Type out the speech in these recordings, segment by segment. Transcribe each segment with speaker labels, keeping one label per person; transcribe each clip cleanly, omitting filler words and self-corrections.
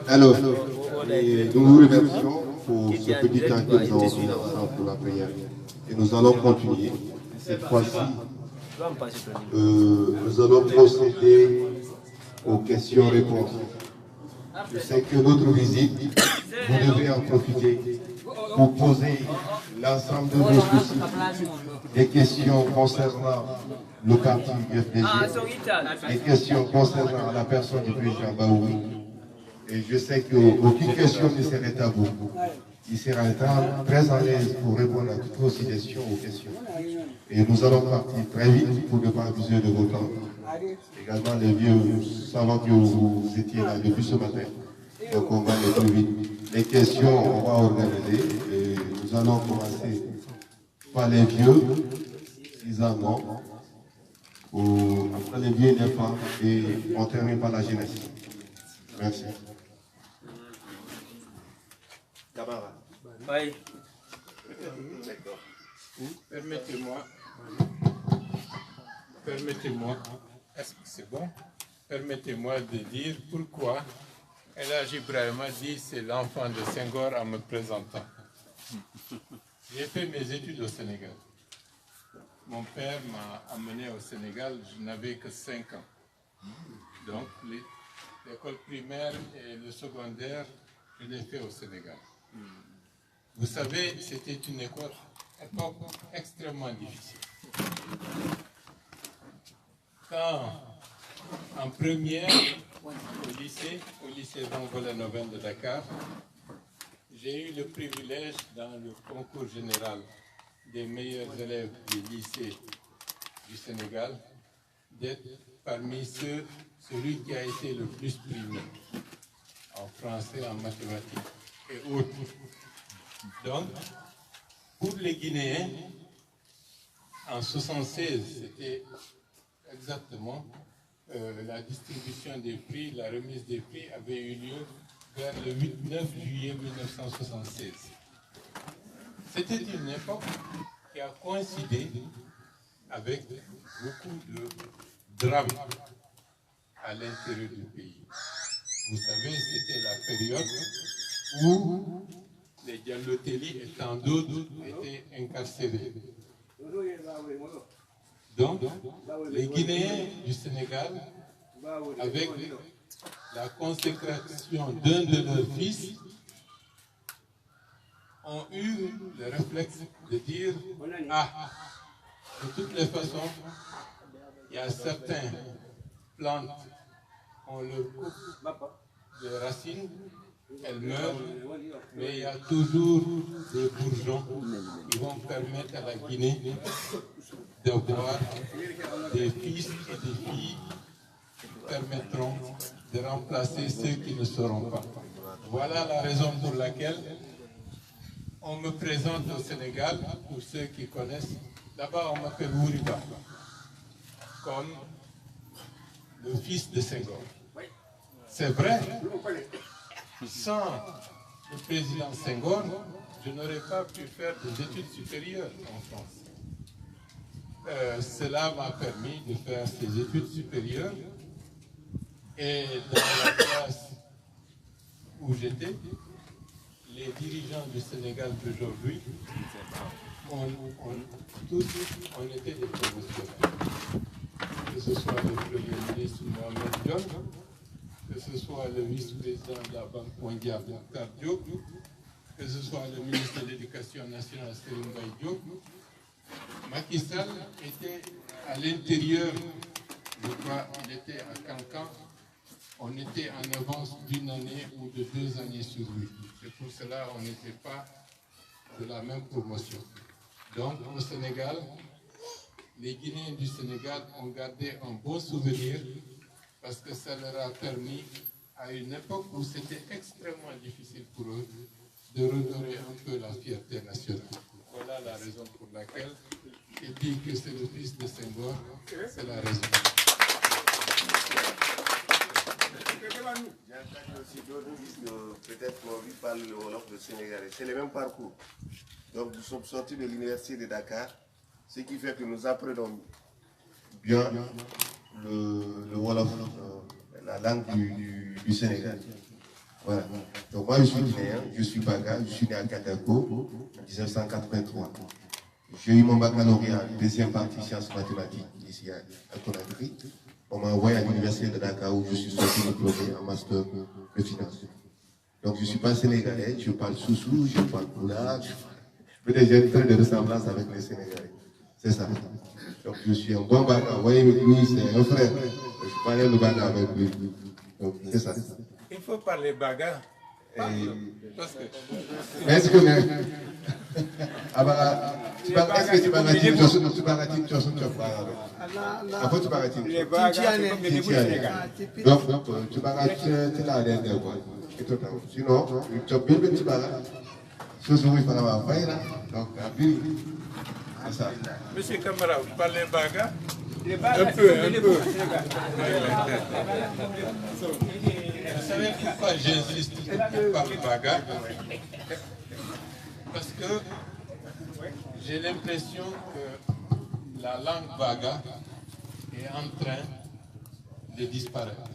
Speaker 1: Alors, nous vous remercions pour ce petit temps que nous avons mis ensemble pour la prière. Et nous allons continuer. Cette fois-ci, nous allons procéder aux questions-réponses. Je sais que notre visite, vous devez en profiter pour poser l'ensemble de vos soucis, des questions concernant le parti UFDG, des questions concernant la personne du président Baouri. Et je sais qu'aucune question ne serait tabou. Il sera très à l'aise pour répondre à toutes vos suggestions aux questions. Et nous allons partir très vite pour ne pas abuser de votre temps. Également, les vieux, nous savons que vous étiez là depuis ce matin. Donc on va aller plus vite. Les questions, on va organiser. Et nous allons commencer par les vieux, 6 ans, après les vieux, les femmes, et on termine par la jeunesse. Merci. Camarade.
Speaker 2: Oui.
Speaker 3: Permettez-moi, est-ce que c'est bon? Permettez-moi de dire pourquoi El Hadj Ibrahima dit c'est l'enfant de Senghor en me présentant. J'ai fait mes études au Sénégal. Mon père m'a amené au Sénégal, je n'avais que 5 ans. Donc l'école primaire et le secondaire, je l'ai fait au Sénégal. Vous savez, c'était une époque extrêmement difficile. Quand, en première, au lycée Van Vollenhoven de Dakar, j'ai eu le privilège, dans le concours général des meilleurs élèves du lycée du Sénégal, d'être parmi celui qui a été le plus primé en français, en mathématiques et autres. Donc, pour les Guinéens, en 1976, c'était exactement la distribution des prix, la remise des prix avait eu lieu vers le 8-9 juillet 1976. C'était une époque qui a coïncidé avec beaucoup de drames à l'intérieur du pays. Vous savez, c'était la période où les Diallo-Telli et tant d'autres étaient incarcérés. Donc, les Guinéens du Sénégal, avec la consécration d'un de leurs fils, ont eu le réflexe de dire « Ah, de toutes les façons, il y a certaines plantes, on leur coupe de racines, elles meurent, mais il y a toujours des bourgeons qui vont permettre à la Guinée d'avoir des fils et des filles qui permettront de remplacer ceux qui ne seront pas. » Voilà la raison pour laquelle on me présente au Sénégal, pour ceux qui connaissent. D'abord, on m'appelle Wouriba, comme le fils de Senghor. C'est vrai, sans le président Senghor, je n'aurais pas pu faire des études supérieures en France. Cela m'a permis de faire ces études supérieures et dans la classe où j'étais, les dirigeants du Sénégal d'aujourd'hui, tous, on était des promotionnaires. Que ce soit le Premier ministre Mohamed Diop, que ce soit le vice-président de la Banque mondiale, Mokhtar Diop, que ce soit le ministre de l'Éducation nationale, Serigne Mbaye Diop. Macky Sall était à l'intérieur, je crois, il était à Cancan. On était en avance d'une année ou de 2 années sur lui. C'est pour cela qu'on n'était pas de la même promotion. Donc au Sénégal, les Guinéens du Sénégal ont gardé un bon souvenir parce que ça leur a permis, à une époque où c'était extrêmement difficile pour eux, de redorer un peu la fierté nationale. Voilà la raison pour laquelle il dit que c'est le fils de Senghor, c'est la raison.
Speaker 1: J'ai entendu aussi d'autres disent peut-être qu'on lui parle le Wolof de Sénégalais. C'est le même parcours. Donc nous sommes sortis de l'université de Dakar, ce qui fait que nous apprenons bien le Wolof, la langue du Sénégal. Voilà. Donc moi je suis guinéen, je suis Baga, je suis né à Kadako en 1983. J'ai eu mon baccalauréat en deuxième partie sciences mathématiques ici à Conakry. On m'a envoyé à l'université de Dakar où je suis sorti diplômé en master de finance. Donc je ne suis pas sénégalais, je parle Soussou, je parle Poula, peut-être j'ai une trait de ressemblance avec les Sénégalais. C'est ça. Donc je suis un bon Baga. Vous voyez, lui c'est un frère. Je parlais le Baga avec lui. Donc c'est ça.
Speaker 3: Il faut parler Baga. Parce que...
Speaker 1: Est-ce que est-ce que tu parles Tim Johnson? Tu parles Tim Johnson? Après tu parles Tim Johnson. Donc tu parles la dernière fois. Sinon, tu as bien tu parles. Ce soir, il faut la faire. Donc, c'est ça.
Speaker 3: Monsieur Camara, vous parlez Baga?
Speaker 2: Un peu.
Speaker 3: Vous savez pourquoi j'insiste par Baga? Parce que j'ai l'impression que la langue Baga est en train de disparaître.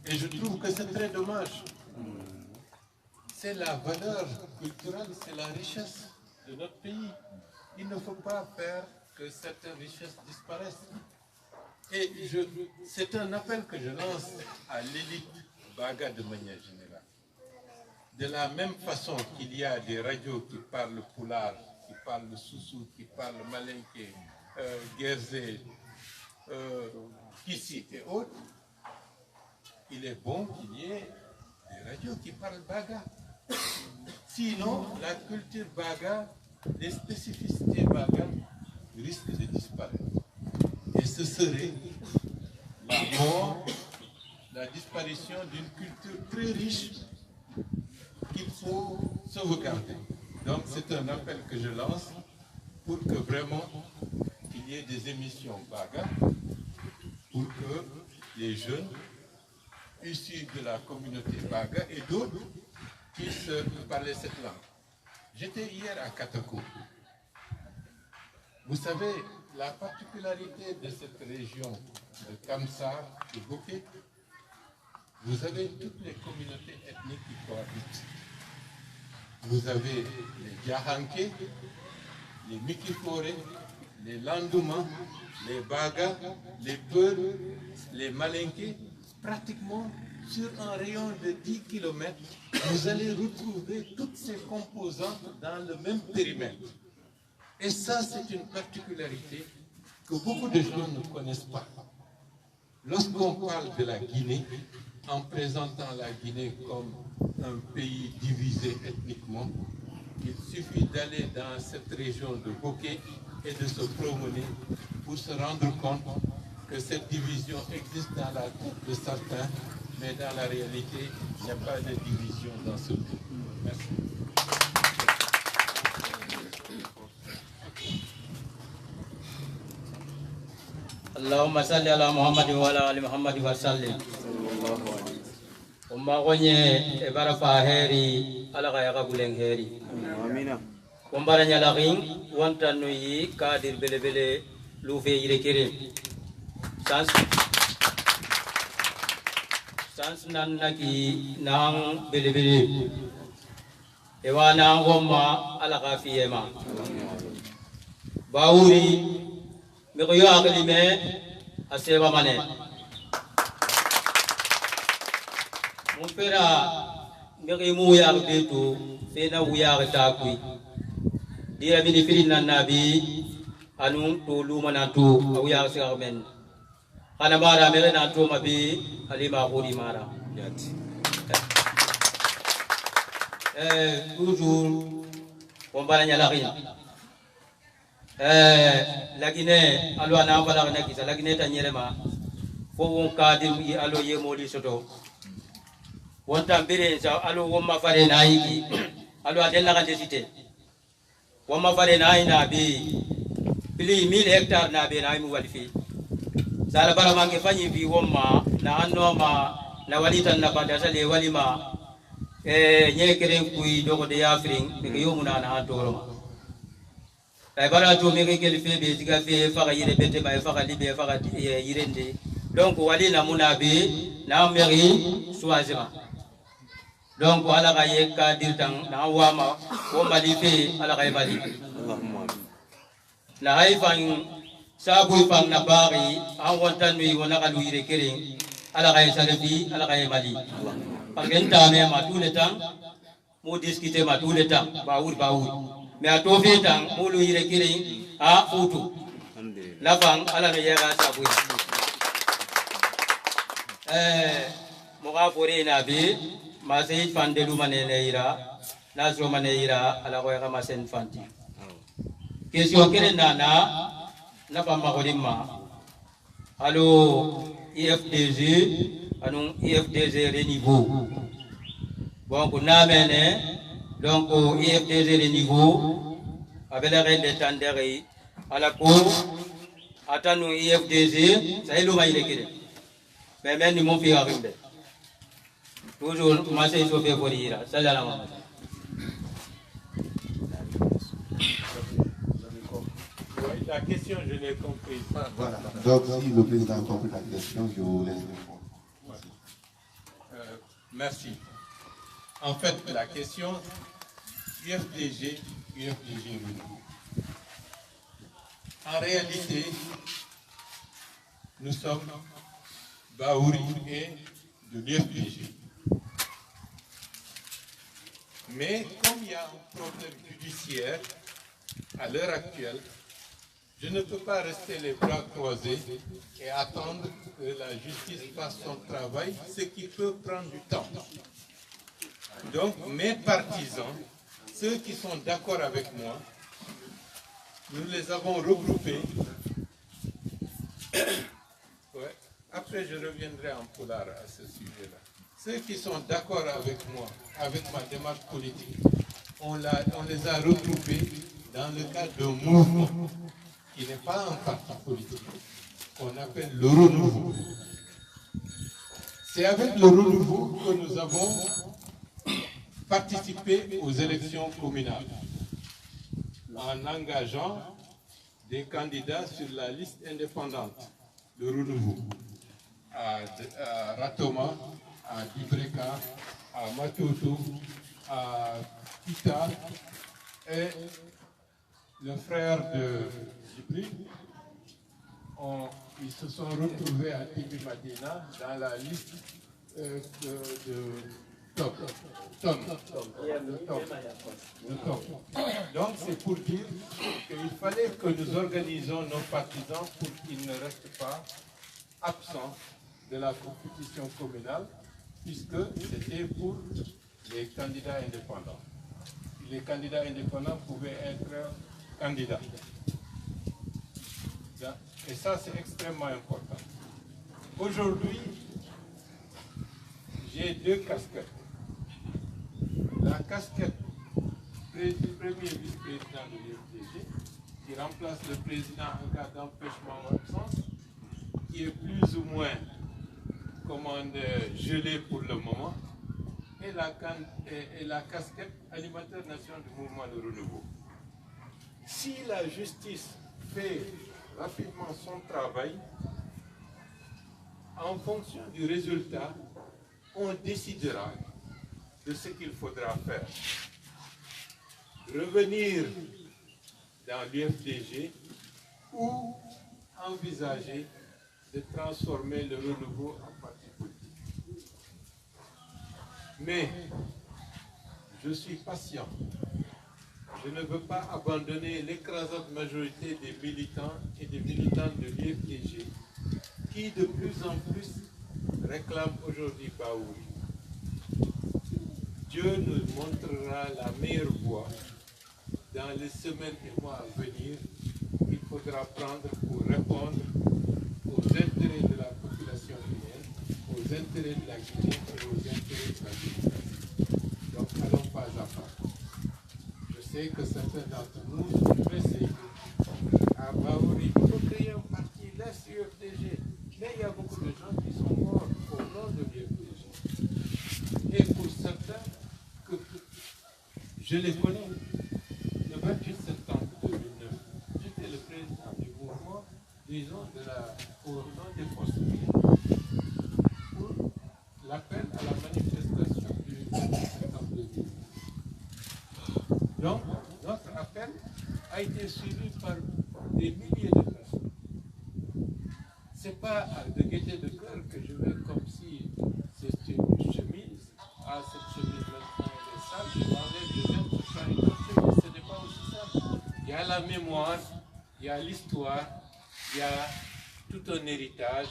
Speaker 3: Et je trouve que c'est très dommage. C'est la valeur culturelle, c'est la richesse de notre pays. Il ne faut pas faire que cette richesse disparaisse. Et c'est un appel que je lance à l'élite Baga de manière générale. De la même façon qu'il y a des radios qui parlent Poulard, qui parlent Soussou, qui parlent Malinké, Guerzé, Kissi et autres, il est bon qu'il y ait des radios qui parlent Baga. Sinon, la culture Baga, les spécificités Baga risquent de disparaître. Et ce serait la mort, la disparition d'une culture très riche qu'il faut sauvegarder. Donc c'est un appel que je lance pour que vraiment il y ait des émissions Baga, pour que les jeunes issus de la communauté Baga et d'autres puissent parler cette langue. J'étais hier à Katako. Vous savez, la particularité de cette région de Kamsar, de Boké, vous avez toutes les communautés ethniques qui cohabitent. Vous avez les Diahanké, les Mikifore, les Landouma, les Baga, les Peuls, les Malinké. Pratiquement sur un rayon de 10 km, vous allez retrouver toutes ces composantes dans le même périmètre. Et ça, c'est une particularité que beaucoup de gens ne connaissent pas. Lorsqu'on parle de la Guinée, en présentant la Guinée comme un pays divisé ethniquement, il suffit d'aller dans cette région de Boké et de se promener pour se rendre compte que cette division existe dans la tête de certains, mais dans la réalité, il n'y a pas de division dans ce pays. Merci.
Speaker 2: Allahumma salli ala Muhammad wa ala ali Muhammad wa sallim. Umma gonye e barafa heri ala ga yaga buleng heri. Amina. Umbara nyalagin wanta nuyi kadir belebele lufe yire kere. Sans nan naki nang belebele. Ewa nang gomma ala ga fiyema. Bauri Mikoyo akalime aseba mane. Mumpera mikimu ya betu fena uya katakui. Dia bini firin nan nabi anu tulu manatu uya sigamen. Kana mara mere natu mabi alima kuri mara. Toujours kombala nyalakin. Lagine alwa na bala na kisa lagine tanyelema fo won kadir yi alo ye moli soto wonta mbere sa alo womma fare na yiki alo adella kan desite womma fare na ina bi pili 1000 hectares na be na mu walifi sala bara mangi fanyi bi womma na anno ma na walitan na bada sale walima nyekere kuyi dogo de yafring be yo muna na antoro la bara to me ke fe be diga fe fa ga yire bete ba fa ga libe fa ga yirende donc wali na munabi na meri choisir donc ala ga ye ka dirtang na wama ko mali fe ala ga bali na hay fan sabu fan na bari an wontan mi wona ga luire kering ala ga salafi ala ga mali pagenta me ma tout le temps mo discuter ma tout le temps baour mais à tout fait temps mo luire kering a futu la fan ala me yega sabu mo ga fore na bi ma sey fan de lu manene ira na so manene ala ko ga ma sen fanti question kene na pa magodima allo IFDG anu IFDG le niveau bon na mene donc IFDG le niveau avec la reine de tandere ala ko atanu IFDG ça ilo mai lekere mais même ni mon fi arimbe toujours ma sey so fe forira sallallahu alaihi.
Speaker 3: La question, je l'ai comprise.
Speaker 1: Voilà. Donc, si le président a compris la question, je vous laisse répondre.
Speaker 3: Merci. En fait, la question, UFDG Renouveau. En réalité, nous sommes Baouri et de l'UFDG. Mais comme il y a un problème judiciaire à l'heure actuelle, je ne peux pas rester les bras croisés et attendre que la justice fasse son travail, ce qui peut prendre du temps. Donc, mes partisans, ceux qui sont d'accord avec moi, nous les avons regroupés. Ouais. Après, je reviendrai en polar à ce sujet-là. Ceux qui sont d'accord avec moi, avec ma démarche politique, on les a regroupés dans le cadre d'un mouvement qui n'est pas un parti politique, qu'on appelle le renouveau. C'est avec le renouveau que nous avons participé aux élections communales, en engageant des candidats sur la liste indépendante, le renouveau, à Ratoma, à Dibreka, à Matoto, à Kita, et le frère de Djibri, ils se sont retrouvés à Tibi Madina dans la liste de Top. Donc c'est pour dire qu'il fallait que nous organisions nos partisans pour qu'ils ne restent pas absents de la compétition communale, puisque c'était pour les candidats indépendants. Les candidats indépendants pouvaient être candidats. Et ça, c'est extrêmement important. Aujourd'hui, j'ai deux casquettes. La casquette premier vice-président de l'UFDG, qui remplace le président en cas d'empêchement ou absence, qui est plus ou moins gelé pour le moment, et la casquette animateur national du mouvement de renouveau. Si la justice fait rapidement son travail, en fonction du résultat, on décidera de ce qu'il faudra faire. Revenir dans l'UFDG ou envisager de transformer le renouveau en parti politique. Mais je suis patient. Je ne veux pas abandonner l'écrasante majorité des militants et des militantes de l'UFDG qui de plus en plus réclament aujourd'hui Baouri. Dieu nous montrera la meilleure voie dans les semaines et mois à venir qu'il faudra prendre pour répondre aux intérêts de la population guinéenne, aux intérêts de la Guinée et aux intérêts de la démocratie. Donc allons pas à pas. Je sais que certains d'entre nous sont pressés. À Baouri, il faut créer un parti, laisse l'UFDG. Mais il y a beaucoup de gens qui sont morts au nom de l'UFDG. Et pour certains, que je les connais, le 28 septembre 2009, disons, au nom des forces vives, pour l'appel à la manifestation du 27 septembre 2000. Donc, notre appel a été suivi par des milliers de personnes. Ce n'est pas de gaieté de cœur que je vais comme si c'est une chemise. Ah, cette chemise maintenant elle est sale, je l'enlève, je jette, je prends une autre chemise. Ce n'est pas aussi simple. Il y a la mémoire, il y a l'histoire, il y a tout un héritage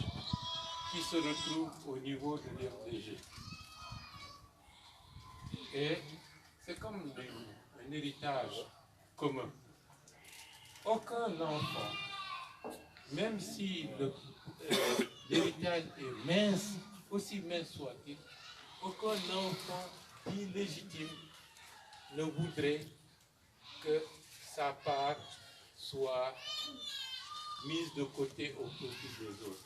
Speaker 3: qui se retrouve au niveau de l'IFDG. Et c'est comme un héritage commun. Aucun enfant, même si l'héritage est mince, aussi mince soit-il, aucun enfant illégitime ne voudrait que sa part soit mise de côté au profit des autres.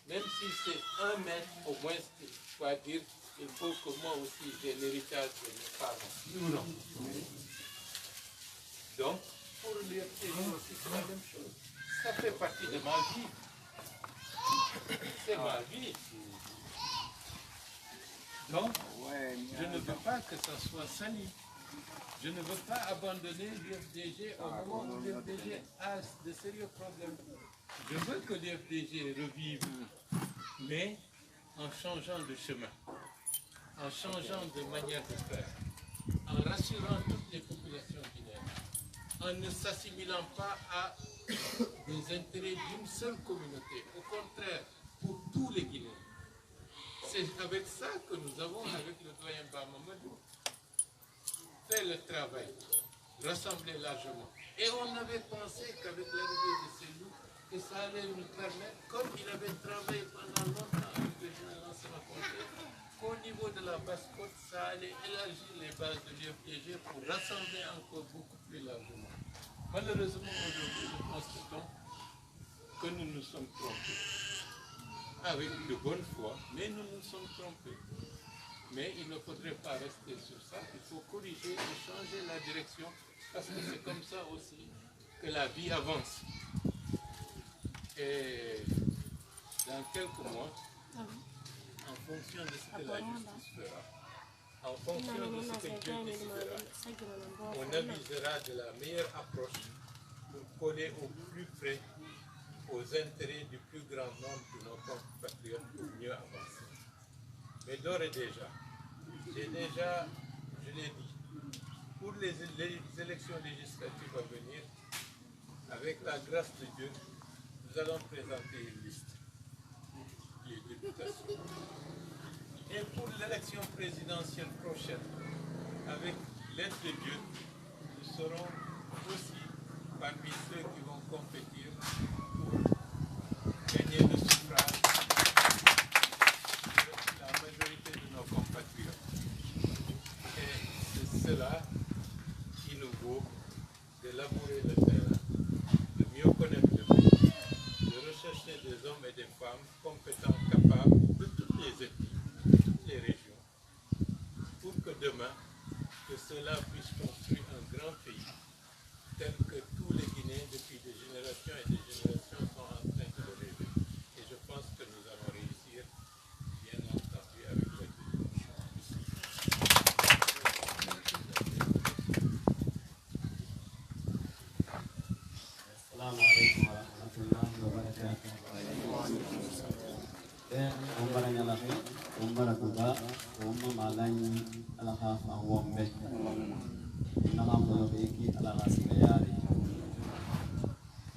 Speaker 3: Même si c'est un mètre, au moins, il faut dire, il faut que moi aussi j'ai l'héritage de mes parents. Non. Donc, pour les aussi, c'est la même chose. Ça fait partie de ma vie. C'est ma vie. Donc, je ne veux pas que ça soit sali. Je ne veux pas abandonner l'IFDG au moment où l'IFDG a de sérieux problèmes. Je veux que l'IFDG revive, mais en changeant de chemin, en changeant de manière de faire, en rassurant toutes les populations guinéennes, en ne s'assimilant pas à des intérêts d'une seule communauté. Au contraire, pour tous les Guinéens. C'est avec ça que nous avons, avec le doyen Bamamadou, fait le travail, rassemblé largement. Et on avait pensé qu'avec l'arrivée de ces loups, que ça allait nous permettre, comme il avait travaillé pendant longtemps avec le général Samakonté, qu'au niveau de la basse-côte, ça allait élargir les bases de l'IFDG pour rassembler encore beaucoup plus largement. Malheureusement, aujourd'hui, nous constatons que nous nous sommes trompés. Avec de bonne foi, mais nous nous sommes trompés. Mais il ne faudrait pas rester sur ça, il faut corriger et changer la direction, parce que c'est comme ça aussi que la vie avance. Et dans quelques mois, en fonction de ce que la justice fera, en fonction de ce que Dieu décidera, on avisera de la meilleure approche pour coller au plus près aux intérêts du plus grand nombre de nos compatriotes pour mieux avancer. Mais d'ores et déjà, je l'ai dit, pour les élections législatives à venir, avec la grâce de Dieu, nous allons présenter une liste qui est députation. Et pour l'élection présidentielle prochaine, avec l'aide de Dieu, nous serons aussi parmi ceux qui vont compétir pour gagner le suffrage de la majorité de nos compatriotes. Et c'est cela qui nous vaut de labourer le terrain, de mieux connaître le pays, de rechercher des hommes et des femmes compétents, capables de toutes les ethnies, de toutes les régions, pour que demain, que cela puisse construire un grand pays, tel que tous les Guinéens depuis des générations et des générations sont en train de le rêver. Et je pense que nous allons réussir, bien entendu, avec la
Speaker 4: Assalamu alaikum warahmatullahi wabarakatuh. Umbara nyalafi, umbara kuba, malai alahafa wombe. Nama beki alahasigayari.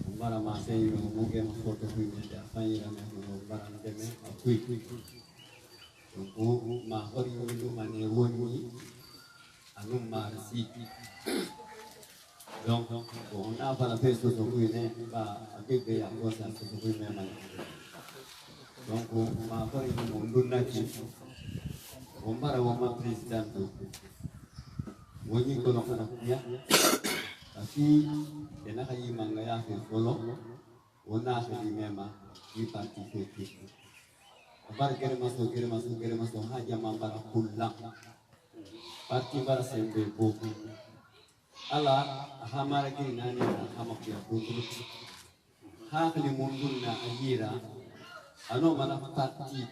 Speaker 4: Umbara masei muge mafoto kuimenda fanyira mehu umbara ndeme akui. Mahori yulu maneroni anum marsi. Donc, on a pas la paix sur ce point, pas avec des accords sur ce point même. Donc, on m'a parlé de mon donati. On m'a renvoyé ma présidente. On y connaît pas bien. Puis, il y a un mangaya fait solo. On a fait lui-même qui participe. On va regarder maso, haja mambara kulla. Parti bara sembe beaucoup. Allah hamara ke nani hamakia buku hakli mundun na ayira ano mana parti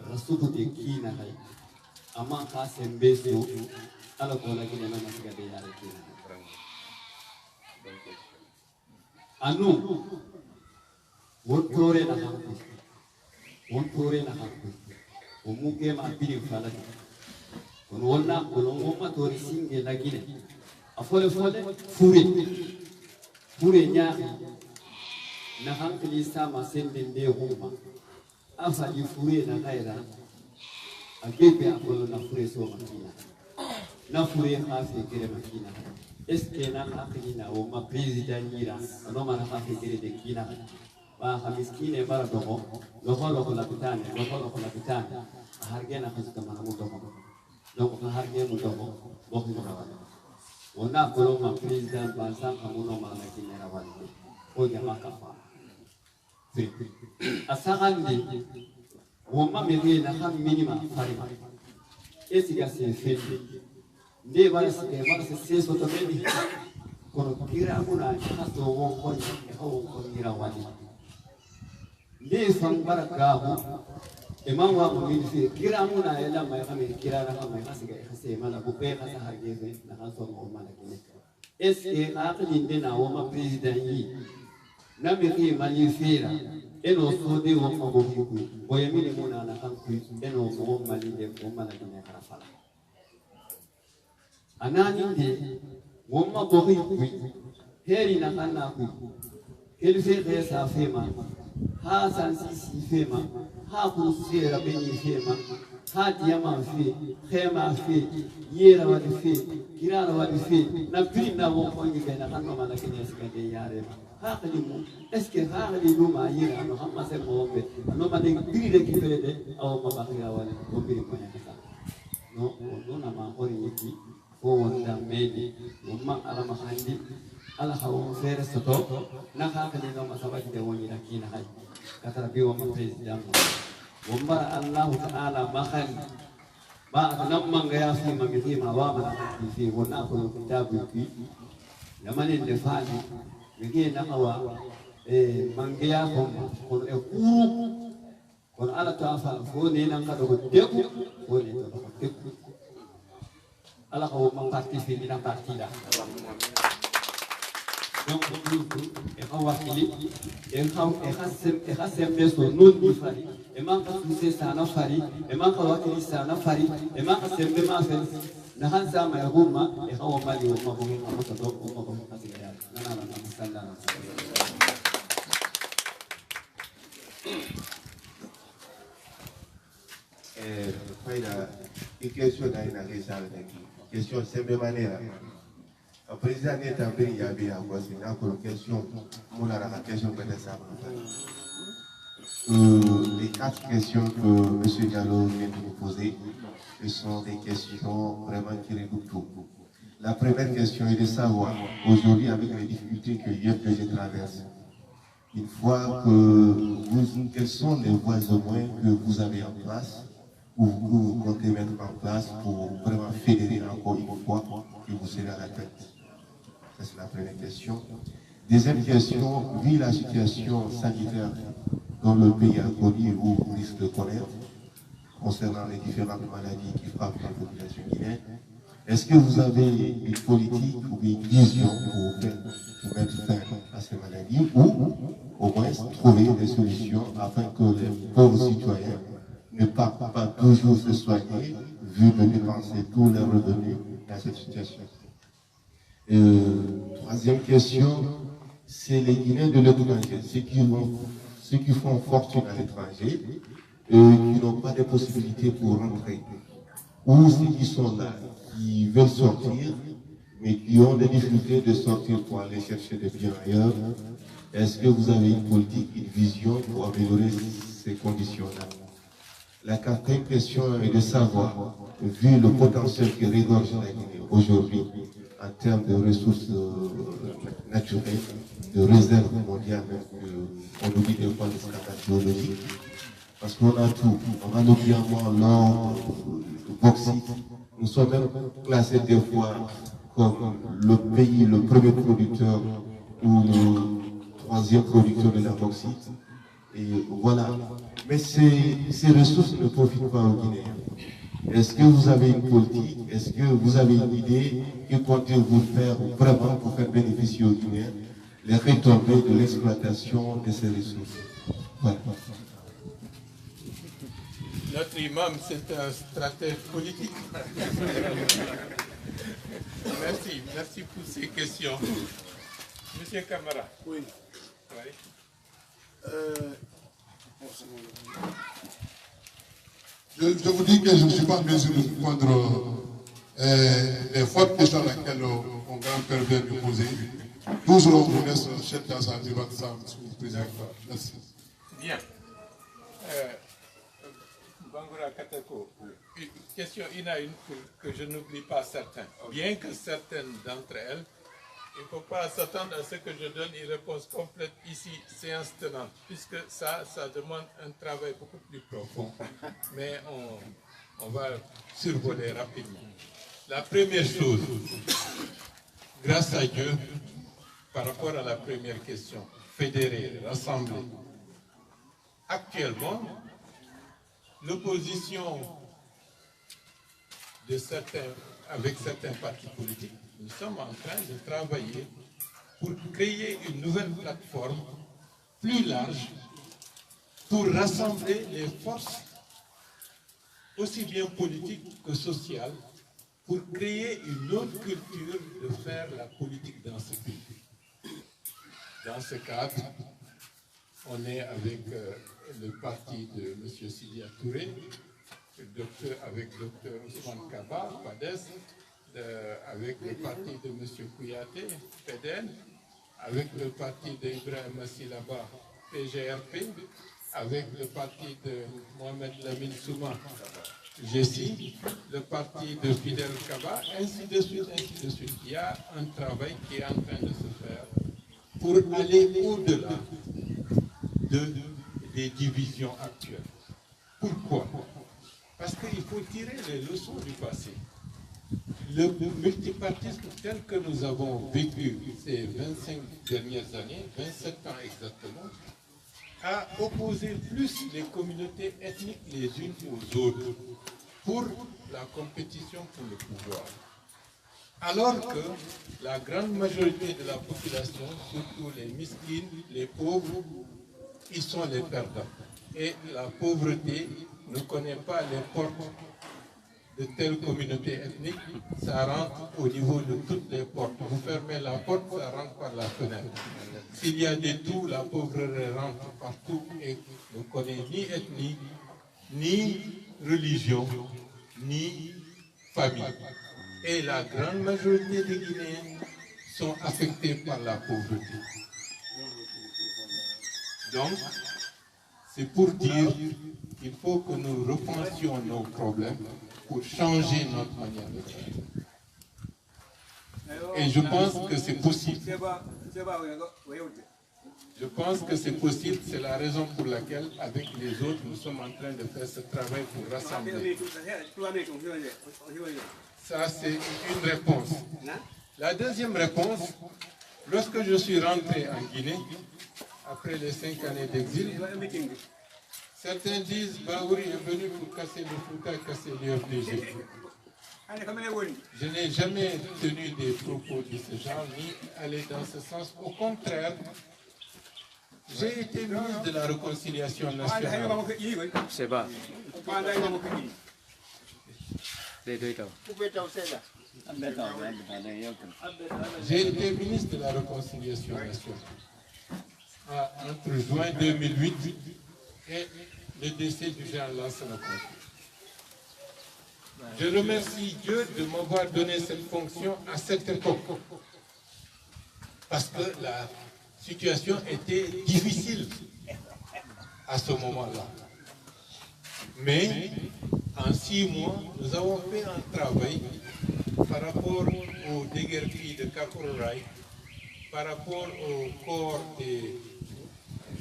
Speaker 4: rasutu de kina hay ama ka sembeso ala ko lagi na masiga de yare kina anu wontore na hakku umuke ma bini fala kon wonna kolongo ma tori singe lagi ne afole fure nya na hankali sama sendin de huma afali fure na gaira agebe akolo na fure so makina na fure hafi kire makina eske na hankali na o ma president ira no ma na hafi kire de kina ba hamiskine bara dogo loko la bitane hargena khazka mana mudogo donc harge mudogo bokki rawala wona kolo ma president ba sa kamuno ma na kinera wala o jama kafa asagandi woma mege na ham minima farima esiga se fendi de bara se soto bedi kono kira muna haso wo ko ni hawo ko ngira wali de sang barakahu imam wa mu'min fi kira muna ila mai kame kira na kame hasiga hase mana bu pe hasa hargeze na haso mo mana kine eske aqli de na woma president yi na mi ki mali fira eno so de wo ko ku o yemini muna na kan ku eno mo mali de ko mana kine harafala anani de woma bo ku heri na kana ku kelfe khesa fema ha sansi fema ha kusira beni fema ha diama fe khema fe yera wa fe kirara wa fe na pinna wo ko ngi bena kan ma la kene ska de yare ha khalimu eske ha khalimu ma yera no hamma se mo be no ma de biri de kifele de aw ma ba ya wala ko biri ko ya ka no na ma hori yiki ko wonda medi umma ala ma handi ala hawo fere soto na ha khalimu ma sabaki de woni na kina hay kata biwa president wambara Allah Ta'ala makan ba namman ga ya fi magiti ma wa ma fi wannan ko kitabu fi lamanin da fadi mige na hawa mange ya ko kuru kon ala ta fa ko ne nan ka do teku ko ne to teku ala ko man parti fi ni na parti da donc e hawakili e khasem beso non di fari e man ka suse sana fari e man ka wakili sana fari e man ka sembe ma fel na hansa ma yaguma e hawa mali wa mabungi ma to do ko ko asiga na sallallahu
Speaker 1: Faida, une question dans une réserve question simple manière. Le président est en train de y aller à quoi c'est une question. Moi, la question peut-être ça. Les 4 questions que M. Diallo vient de nous poser, ce sont des questions vraiment qui recoupent tout. La première question est de savoir, aujourd'hui, avec les difficultés que je traverse, une fois que vous, quels sont les voies au moins que vous avez en place, ou vous comptez mettre en place pour vraiment fédérer encore une fois que vous serez à la tête? Ça, c'est la première question. Deuxième question, vu la situation sanitaire dont le pays a connu ou risque de connaître, concernant les différentes maladies qui frappent la population guinéenne, est-ce que vous avez une politique ou une vision pour mettre fin à ces maladies ou au moins trouver des solutions afin que les pauvres citoyens ne partent pas toujours se soigner vu de dépenser tous leurs revenus dans cette situation? Troisième question, c'est les Guinéens de l'étranger, ceux qui font fortune à l'étranger et qui n'ont pas de possibilités pour rentrer, ou ceux qui sont là, qui veulent sortir, mais qui ont des difficultés de sortir pour aller chercher des biens ailleurs. Est-ce que vous avez une politique, une vision pour améliorer ces conditions-là? La quatrième question est de savoir, vu le potentiel qui regorge la Guinée aujourd'hui, en termes de ressources naturelles, de réserves mondiales, on nous dit des fois des scandales géologiques, parce qu'on a tout, on a le diamant, l'or, le bauxite. Nous sommes même classés des fois comme le pays, le premier producteur ou le troisième production de la bauxite. Et voilà. Mais ces ressources ne profitent pas aux Guinéens. Est-ce que vous avez une politique? Est-ce que vous avez une idée? Que comptez-vous faire vraiment pour faire bénéficier aux Guinéens les retombées de l'exploitation de ces ressources? Voilà.
Speaker 3: Notre imam, c'est un stratège politique. Merci pour ces questions. Monsieur Camara.
Speaker 5: Oui. Je vous dis que je ne suis pas en mesure de répondre les fortes questions à laquelle mon grand-père vient de poser. Toujours, on laisse chef dans sa vivante sans vous président. Merci.
Speaker 3: Bien. Bangoura Katako, question, il y en a une que je n'oublie pas certaines. Bien que certaines d'entre elles, il ne faut pas s'attendre à ce que je donne une réponse complète ici, séance tenante, puisque ça demande un travail beaucoup plus profond. Mais on va survoler rapidement. La première chose, grâce à Dieu, par rapport à la première question, fédérer, rassembler. Actuellement, l'opposition avec certains partis politiques, nous sommes en train de travailler pour créer une nouvelle plateforme plus large pour rassembler les forces aussi bien politiques que sociales pour créer une autre culture de faire la politique dans ce pays. Dans ce cadre, on est avec le parti de M. Sidia Touré, avec le docteur Ousmane Kaba, PADES, avec le parti de M. Kouyaté, PEDEN, avec le parti d'Ibrahim Silaba, PGRP, avec le parti de Mohamed Lamine Souma, GESI, le parti de Fidel Kaba, ainsi de suite, ainsi de suite. Il y a un travail qui est en train de se faire pour aller au-delà des divisions actuelles. Pourquoi? Parce qu'il faut tirer les leçons du passé. Le multipartisme tel que nous avons vécu ces 25 dernières années, 27 ans exactement, a opposé plus les communautés ethniques les unes aux autres pour la compétition pour le pouvoir. Alors que la grande majorité de la population, surtout les miskines, les pauvres, ils sont les perdants. Et la pauvreté ne connaît pas les portes de telle communauté ethnique, ça rentre au niveau de toutes les portes. Vous fermez la porte, ça rentre par la fenêtre. S'il y a des trous, la pauvreté rentre partout et ne connaît ni ethnie, ni religion, ni famille. Et la grande majorité des Guinéens sont affectés par la pauvreté. Donc, c'est pour dire qu'il faut que nous repensions nos problèmes pour changer notre manière de faire. Et je pense que c'est possible. Je pense que c'est possible, c'est la raison pour laquelle, avec les autres, nous sommes en train de faire ce travail pour rassembler. Ça, c'est une réponse. La deuxième réponse, lorsque je suis rentré en Guinée, après les 5 années d'exil, certains disent Bahouri est venu pour casser le Fouta et casser l'UFDG. Je n'ai jamais tenu des propos de ce genre, ni aller dans ce sens. Au contraire, j'ai été ministre de la Réconciliation nationale.
Speaker 2: C'est pas.
Speaker 3: J'ai été ministre de la Réconciliation nationale entre juin 2008 et le décès du général Lansana Conté. Je remercie Dieu de m'avoir donné cette fonction à cette époque, parce que la situation était difficile à ce moment-là. Mais en 6 mois, nous avons fait un travail par rapport aux déguerpis de Kakorouraï, par rapport au corps des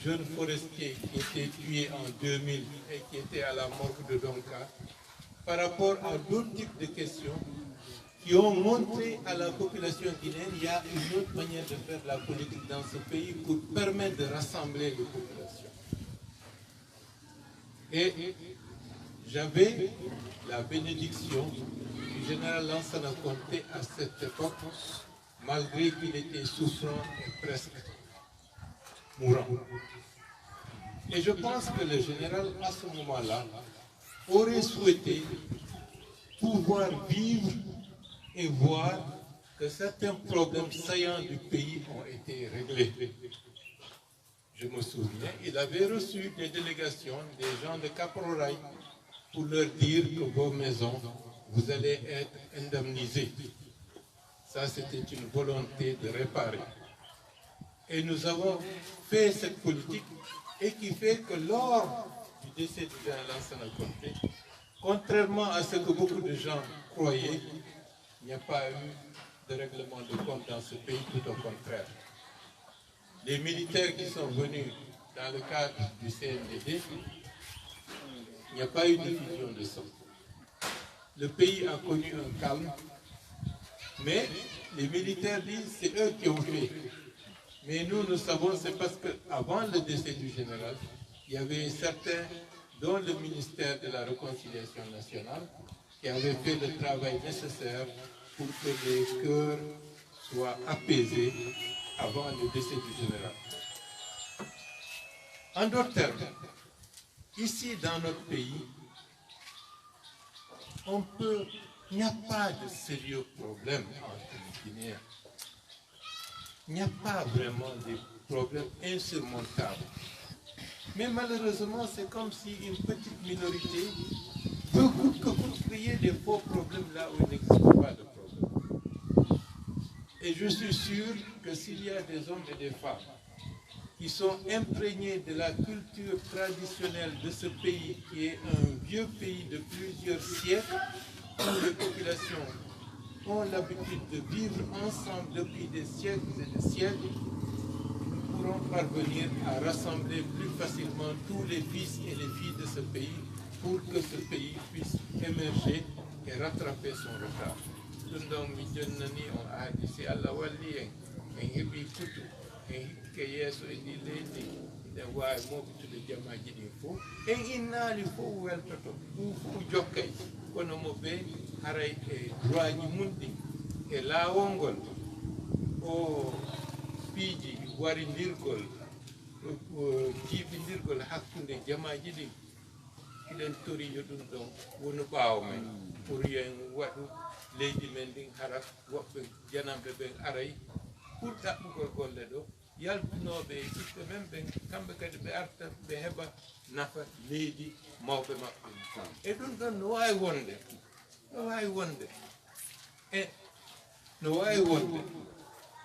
Speaker 3: jeunes forestiers qui étaient tués en 2000 et qui étaient à la morgue de Donka, par rapport à d'autres types de questions. qui ont montré à la population guinéenne qu'il y a une autre manière de faire la politique dans ce pays pour permettre de rassembler les populations. Et j'avais la bénédiction du général Lansana Conté à cette époque, malgré qu'il était souffrant et presque mourant. Et je pense que le général, à ce moment-là, aurait souhaité pouvoir vivre et voir que certains problèmes saillants du pays ont été réglés. Je me souviens, il avait reçu des délégations des gens de Caprorail pour leur dire que vos maisons, vous allez être indemnisés. Ça, c'était une volonté de réparer. Et nous avons fait cette politique et qui fait que lors du décès du général Lansana Conté, contrairement à ce que beaucoup de gens croyaient, il n'y a pas eu de règlement de compte dans ce pays, tout au contraire. Les militaires qui sont venus dans le cadre du CNDD, il n'y a pas eu de diffusion de sang. Le pays a connu un calme, mais les militaires disent que c'est eux qui ont fait. Mais nous savons, c'est parce qu'avant le décès du général, il y avait certains, dont le ministère de la Réconciliation nationale, qui avaient fait le travail nécessaire pour que les cœurs soient apaisés avant le décès du général. En d'autres termes, ici dans notre pays, il n'y a pas de sérieux problèmes entre les Guinéens. Il n'y a pas vraiment de problèmes insurmontables. Mais malheureusement, c'est comme si une petite minorité veut coûte que coûte créer des faux problèmes là où il n'existe pas de problème. Et je suis sûr que s'il y a des hommes et des femmes qui sont imprégnés de la culture traditionnelle de ce pays, qui est un vieux pays de plusieurs siècles, où les populations ont l'habitude de vivre ensemble depuis des siècles et des siècles, nous pourrons parvenir à rassembler plus facilement tous les fils et les filles de ce pays pour que ce pays puisse émerger et rattraper son retard. kono mo ɓe haray e droitji munɗi e laawol o piiji warindirgol jiibindirgol hakkunde jamaji ɗin iɗen toriyo ɗum ɗon woni ɓaawo men pour yen waɗu leydi men ndin harat woɓɓe janamɓe ɓen aray pour ɗaɓɓugol golle ɗo yaltinoɓe ɓiɓɓe men ɓen kamɓe kadi ɓe arta ɓe heɓa nafa leydi mawɓe maɓɓe e ɗum ɗon no wawi wonde e no wawi wonde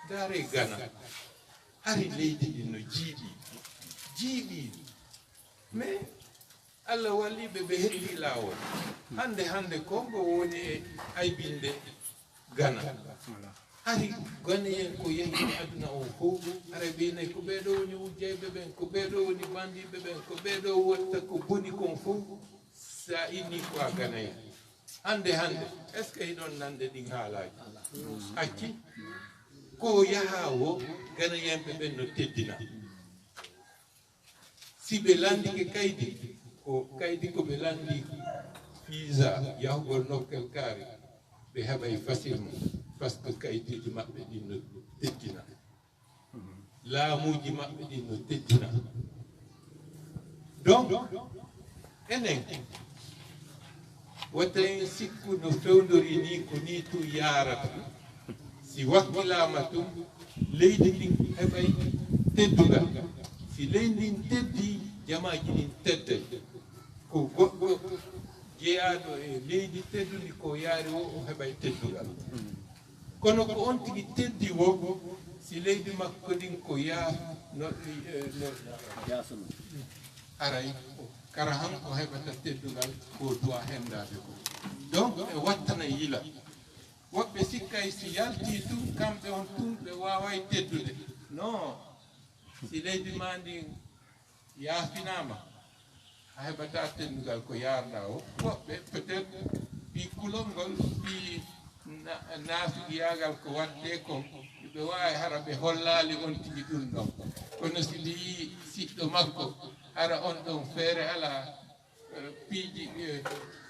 Speaker 3: daare Gana hari leydi ɗi no jiiɗi mais Allah walliɓe ɓe hetti laawol hande ko mbo woni e aybinde Gana hari Ghanéen ko yehi aduna o fof ara ɓeynayi ko ɓeɗo woni wujjayɓe ɓen ko ɓeɗo woni bandiɓe ɓen ko ɓeɗo wotta ko boni kon fof sa inni ko a Ghanéen hande est ce que hiɗon nande ɗin haalaji acci ko yaha o Ghanéenɓe ɓen no teddina si ɓe landike kaydi ko kaydi ko ɓe landi visa yahugol nokkel kaari ɓe heɓay facilement par ce que kayitiji maɓɓe ɗin no teddina laamuji maɓɓe ɗin no teddina donc enen woten sikku no fewdori ni ko ni tu yarata si wakkilama tum leydi ndin heɓay teddugal si leydi ndin teddi jamaji ɗin tedday ko goɗɗo jeeyaɗo e leydi teddudi ko yaari o heɓay teddugal kono ko on tigi teddi wo si leydi makko ɗin ko aray kara han o heɓata teddugal ko duwa hendade ko donc e wattana yila woɓɓe sikkay si yalti tum kamɓe on tum ɓe waway teddude non si leydi ma ndin yaafinama a heɓata teddugal ko yarɗa o woɓɓe peut être ɓi kulol ngol ɓi naafiyagal ko watte ko ɓe wawi hara ɓe hollali on tigi ɗum ɗon kono si ɓe yii siɗɗo makko hara on ɗon feere ala piiji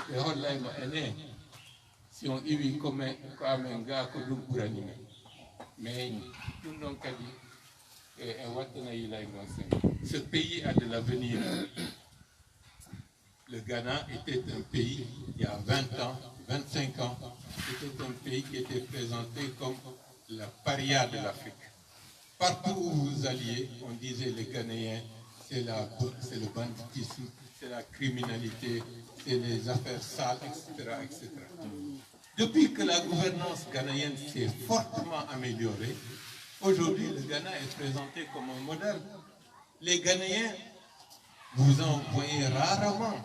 Speaker 3: ɓe hollaymo ene si on iwi ko amen ga ko ɗum ɓurani men mais ɗum ɗon kadi en wattana yilay gon sen ce pays a de l'avenir. Le Ghana était un pays, il y a 20 ans, 25 ans, c'était un pays qui était présenté comme la paria de l'Afrique. Partout où vous alliez, on disait les Ghanéens, c'est le banditisme, c'est la criminalité, c'est les affaires sales, etc., etc. Depuis que la gouvernance ghanéenne s'est fortement améliorée, aujourd'hui le Ghana est présenté comme un modèle. Les Ghanéens, vous en voyez rarement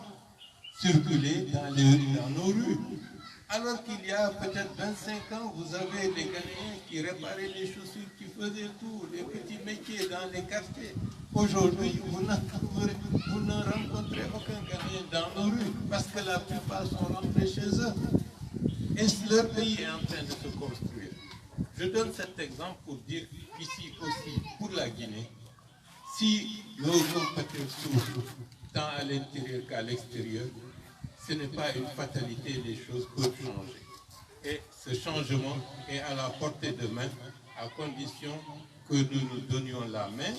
Speaker 3: circuler dans nos rues. Alors qu'il y a peut-être 25 ans, vous avez les Ghanéens qui réparaient les chaussures, qui faisaient tout, les petits métiers dans les quartiers. Aujourd'hui, vous ne rencontrez aucun Ghanéen dans nos rues parce que la plupart sont rentrés chez eux. Et leur pays est en train de se construire. Je donne cet exemple pour dire qu'ici aussi, pour la Guinée, si nos compatriotes souffrent tant à l'intérieur qu'à l'extérieur, ce n'est pas une fatalité, les choses peuvent changer. Et ce changement est à la portée de main, à condition que nous nous donnions la main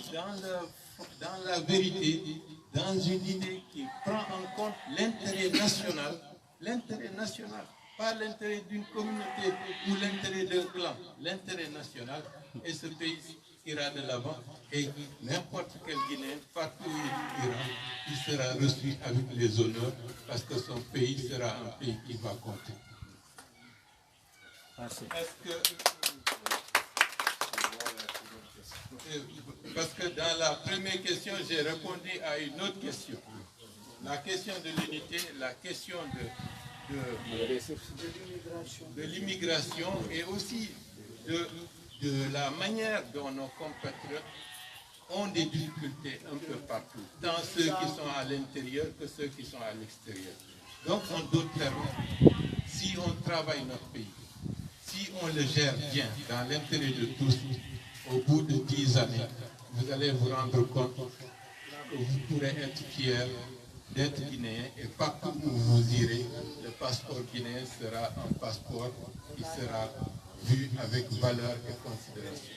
Speaker 3: dans la vérité, dans une idée qui prend en compte l'intérêt national, pas l'intérêt d'une communauté ou l'intérêt d'un clan, l'intérêt national, et ce pays ira de l'avant, et n'importe quel Guinéen, partout où il ira, il sera reçu avec les honneurs, parce que son pays sera un pays qui va compter. Parce que dans la première question, j'ai répondu à une autre question. La question de l'unité, la question de l'immigration et aussi de la manière dont nos compatriotes ont des difficultés un peu partout, tant ceux qui sont à l'intérieur que ceux qui sont à l'extérieur. Donc, en d'autres termes, si on travaille notre pays, si on le gère bien, dans l'intérêt de tous, au bout de 10 années, vous allez vous rendre compte que vous pourrez être fiers d'être guinéen, et partout où vous irez, le passeport guinéen sera un passeport qui sera vu avec valeur et considération.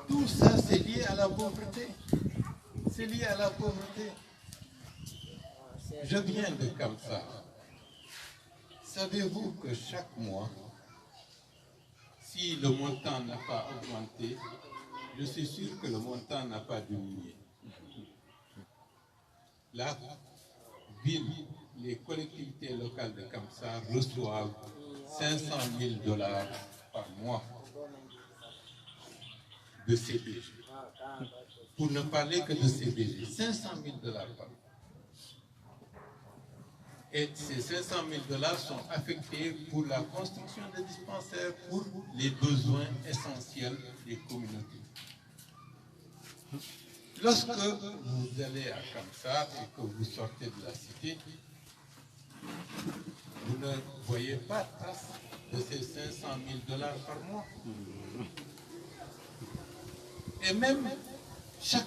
Speaker 3: Tout ça, c'est lié à la pauvreté. C'est lié à la pauvreté. Je viens de Kamsar. Savez-vous que chaque mois, si le montant n'a pas augmenté, je suis sûr que le montant n'a pas diminué. La ville, les collectivités locales de Kamsar reçoivent 500 000 $ par mois de CBG. Pour ne parler que de CBG, 500 000 $ par mois. Et ces 500 000 $ sont affectés pour la construction de dispensaires pour les besoins essentiels des communautés. Lorsque vous allez à Kamsar et que vous sortez de la cité, vous ne voyez pas trace de ces 500 000 $ par mois. Et même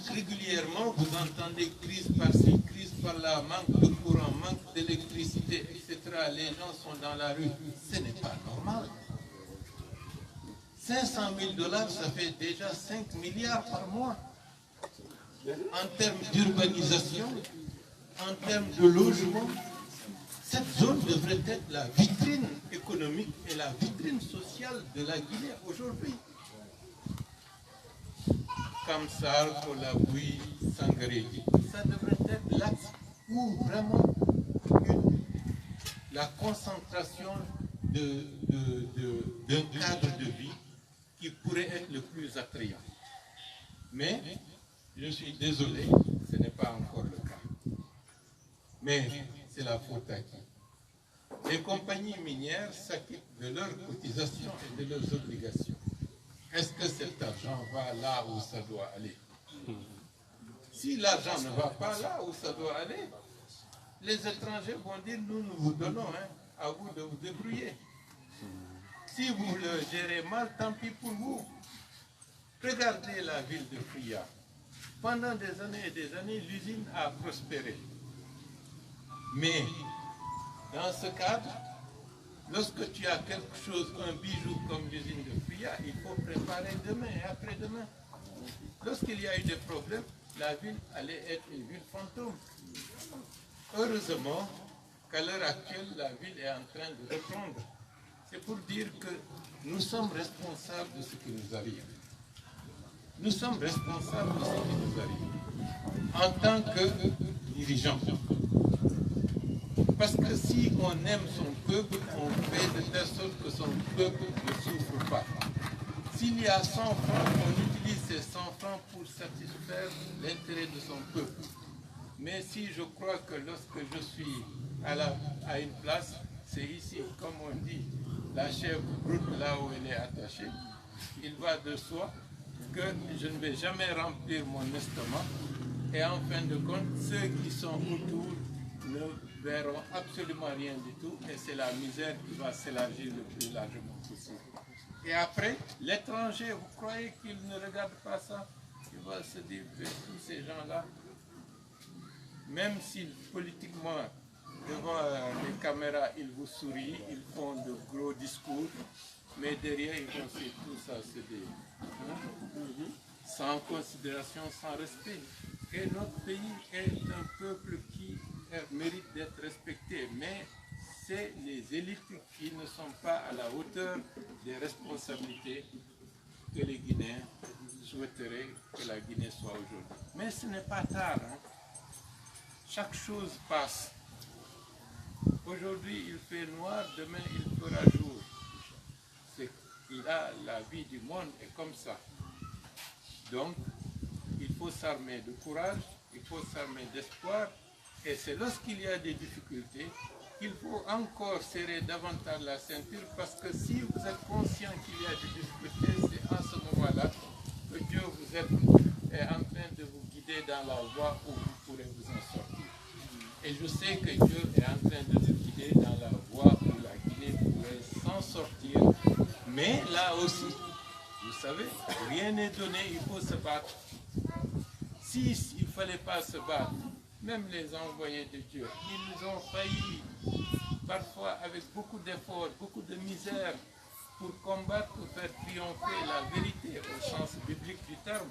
Speaker 3: régulièrement, vous entendez crise par-ci, crise par-là, manque de courant, manque d'électricité, etc. Les gens sont dans la rue. Ce n'est pas normal. 500 000 $, ça fait déjà 5 milliards par mois. En termes d'urbanisation, en termes de logement, cette zone devrait être la vitrine économique et la vitrine sociale de la Guinée aujourd'hui. Kamsar, Kolaboui, Sangaré, ça devrait être l'axe où vraiment la concentration d'un cadre de vie qui pourrait être le plus attrayant. Mais, je suis désolé, ce n'est pas encore le cas. Mais c'est la faute à qui? Les compagnies minières s'acquittent de leurs cotisations et de leurs obligations. Est-ce que cet argent va là où ça doit aller? Si l'argent ne va pas là où ça doit aller, les étrangers vont dire, nous vous donnons, hein, à vous de vous débrouiller. Si vous le gérez mal, tant pis pour vous. Regardez la ville de Fouilla. Pendant des années et des années, l'usine a prospéré. Mais dans ce cadre, lorsque tu as quelque chose, un bijou comme l'usine de Fouilla, il faut préparer demain et après-demain. Lorsqu'il y a eu des problèmes, la ville allait être une ville fantôme. Heureusement qu'à l'heure actuelle, la ville est en train de reprendre. C'est pour dire que nous sommes responsables de ce qui nous arrive. Nous sommes responsables de ce qui nous arrive en tant que dirigeants. Parce que si on aime son peuple, on fait de telle sorte que son peuple ne souffre pas. S'il y a 100 francs, on utilise ces 100 francs pour satisfaire l'intérêt de son peuple. Mais si je crois que lorsque je suis à une place, c'est ici, comme on dit, la chèvre broute là où elle est attachée, il va de soi que je ne vais jamais remplir mon estomac et en fin de compte, ceux qui sont autour ne verront absolument rien du tout et c'est la misère qui va s'élargir le plus largement possible. Et après, l'étranger, vous croyez qu'il ne regarde pas ça? Il va se dire que tous ces gens-là, même si politiquement, devant les caméras, ils vous sourient, ils font de gros discours, mais derrière, ils vont tout ça se dire. Sans considération, sans respect. Et notre pays est un peuple qui mérite d'être respecté, mais c'est les élites qui ne sont pas à la hauteur des responsabilités que les Guinéens souhaiteraient que la Guinée soit aujourd'hui. Mais ce n'est pas tard. Hein. Chaque chose passe. Aujourd'hui, il fait noir, demain, il fera jour. La vie du monde est comme ça. Donc, il faut s'armer de courage, il faut s'armer d'espoir, et c'est lorsqu'il y a des difficultés qu'il faut encore serrer davantage la ceinture, parce que si vous êtes conscient qu'il y a des difficultés, c'est en ce moment-là que Dieu est en train de vous guider dans la voie où vous pourrez vous en sortir. Et je sais que Dieu est en train de nous guider dans la voie où la Guinée pourrait s'en sortir, mais là aussi, vous savez, rien n'est donné, il faut se battre. S'il ne fallait pas se battre, même les envoyés de Dieu, ils nous ont failli, parfois avec beaucoup d'efforts, beaucoup de misère, pour combattre, pour faire triompher la vérité au sens biblique du terme.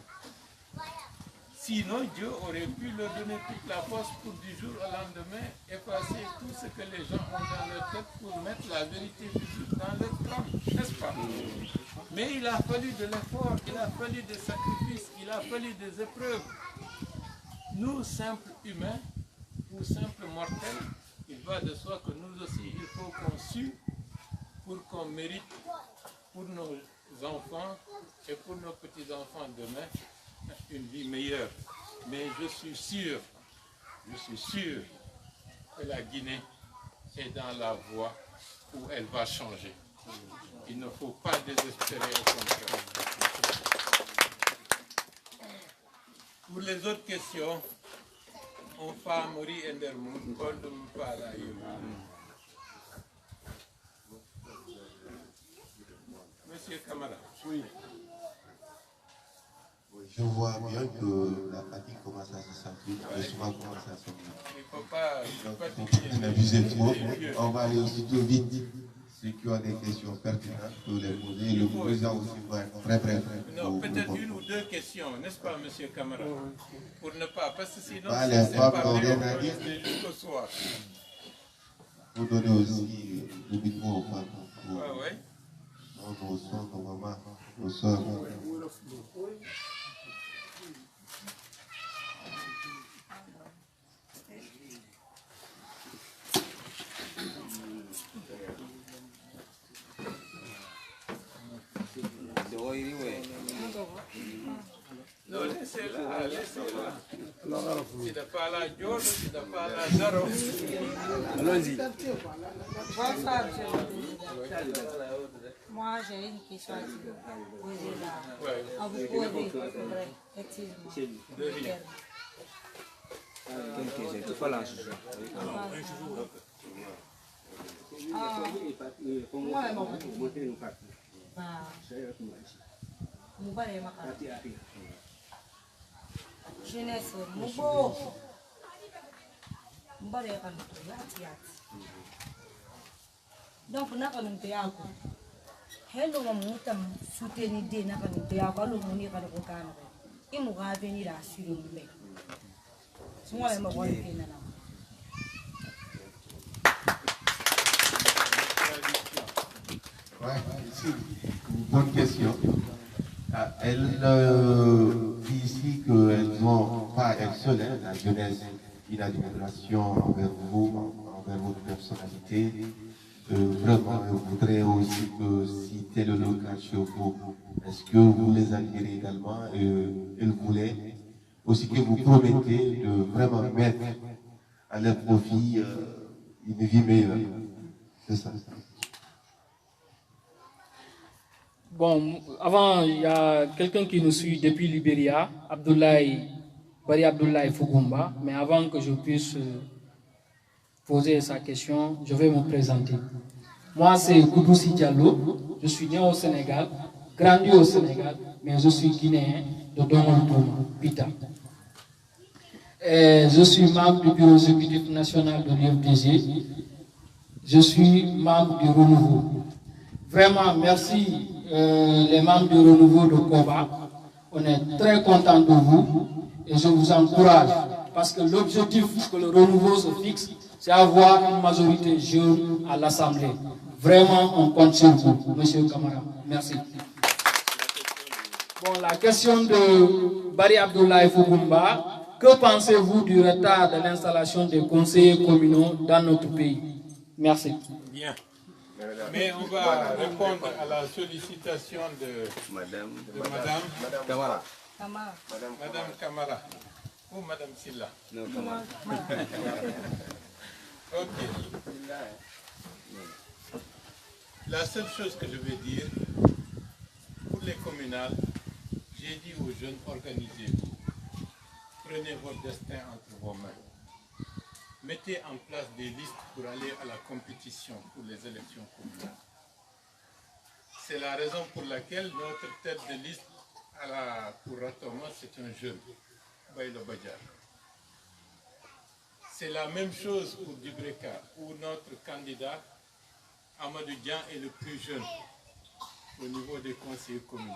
Speaker 3: Sinon, Dieu aurait pu leur donner toute la force pour du jour au lendemain effacer tout ce que les gens ont dans leur tête pour mettre la vérité visible dans leur crâne, n'est-ce pas? Mais il a fallu de l'effort, il a fallu des sacrifices, il a fallu des épreuves. Nous, simples humains, ou simples mortels, il va de soi que nous aussi, il faut qu'on sue pour qu'on mérite pour nos enfants et pour nos petits-enfants demain une vie meilleure. Mais je suis sûr que la Guinée est dans la voie où elle va changer. Il ne faut pas désespérer, au contraire. Pour les autres questions, on va mourir en der monde, Monsieur Camara. Oui.
Speaker 1: Je vois bien que la fatigue commence à se sentir, le soir commence à sonner.
Speaker 3: Il ne faut pas
Speaker 1: abuser trop. On va aller aussitôt vite. Ceux qui ont des questions pertinentes peuvent les poser. Le président aussi va être très prêt.
Speaker 3: Non, peut-être une ou deux questions, n'est-ce pas, monsieur Camara? Pour ne pas, parce que sinon,
Speaker 1: c'est pas
Speaker 3: parler jusqu'au soir.
Speaker 1: Vous donnez aussi le micro aux femmes.
Speaker 3: Oui.
Speaker 1: Nos soeurs, nos mamans, nos soeurs.
Speaker 3: Non, laissez-la, laissez-la. Si de pas la Dior, si de pas la Zaro.
Speaker 6: Allons-y. Bonsoir, monsieur le président. Moi, j'ai une question à vous poser là. À vous poser, effectivement. Jeunesse, Moubo. Mbare kan yati yati. Donc naka nunte yako. Hello mamuta soutenir de naka nunte yako alu muni kan ko kana. Imu ga venir à sur le mec. Souvent les mabon kena na.
Speaker 1: Ouais, ici, une bonne question. Elle dit ici qu'elles n'ont pas elles seules, hein, la jeunesse, une admiration envers vous, envers votre personnalité. Vraiment, je voudrais aussi que si tel est le cas chez vous, est-ce que vous les admirez également et elles voulaient aussi que vous promettez de vraiment mettre à leur profit une vie meilleure. C'est ça.
Speaker 7: Bon, avant, il y a quelqu'un qui nous suit depuis Libéria, Bari Abdoulaye Fugumba. Mais avant que je puisse poser sa question, je vais me présenter. Moi, c'est Goudoussi Diallo. Je suis né au Sénégal, grandi au Sénégal, mais je suis guinéen de Domon Pita. Et je suis membre du bureau exécutif national de l'UFDG. Je suis membre du Renouveau. Vraiment, merci les membres du Renouveau de Koba. On est très contents de vous et je vous encourage parce que l'objectif que le Renouveau se fixe, c'est avoir une majorité jeune à l'Assemblée. Vraiment, on compte sur vous, Monsieur Kamara. Merci. Bon, la question de Bari Abdoulaye Fugumba. Que pensez-vous du retard de l'installation des conseillers communaux dans notre pays? Merci.
Speaker 3: Bien. Mais on va répondre à la sollicitation de Madame Kamara. Madame Kamara. Ou Madame Silla. Non, Kamara. Ok. La seule chose que je vais dire, pour les communales, j'ai dit aux jeunes, organisez-vous. Prenez votre destin entre vos mains. Mettez en place des listes pour aller à la compétition pour les élections communales. C'est la raison pour laquelle notre tête de liste pour Ratoma, c'est un jeune, Baïlo Badjar. C'est la même chose pour Dibreka, où notre candidat, Amadou Dian, est le plus jeune au niveau des conseillers communaux.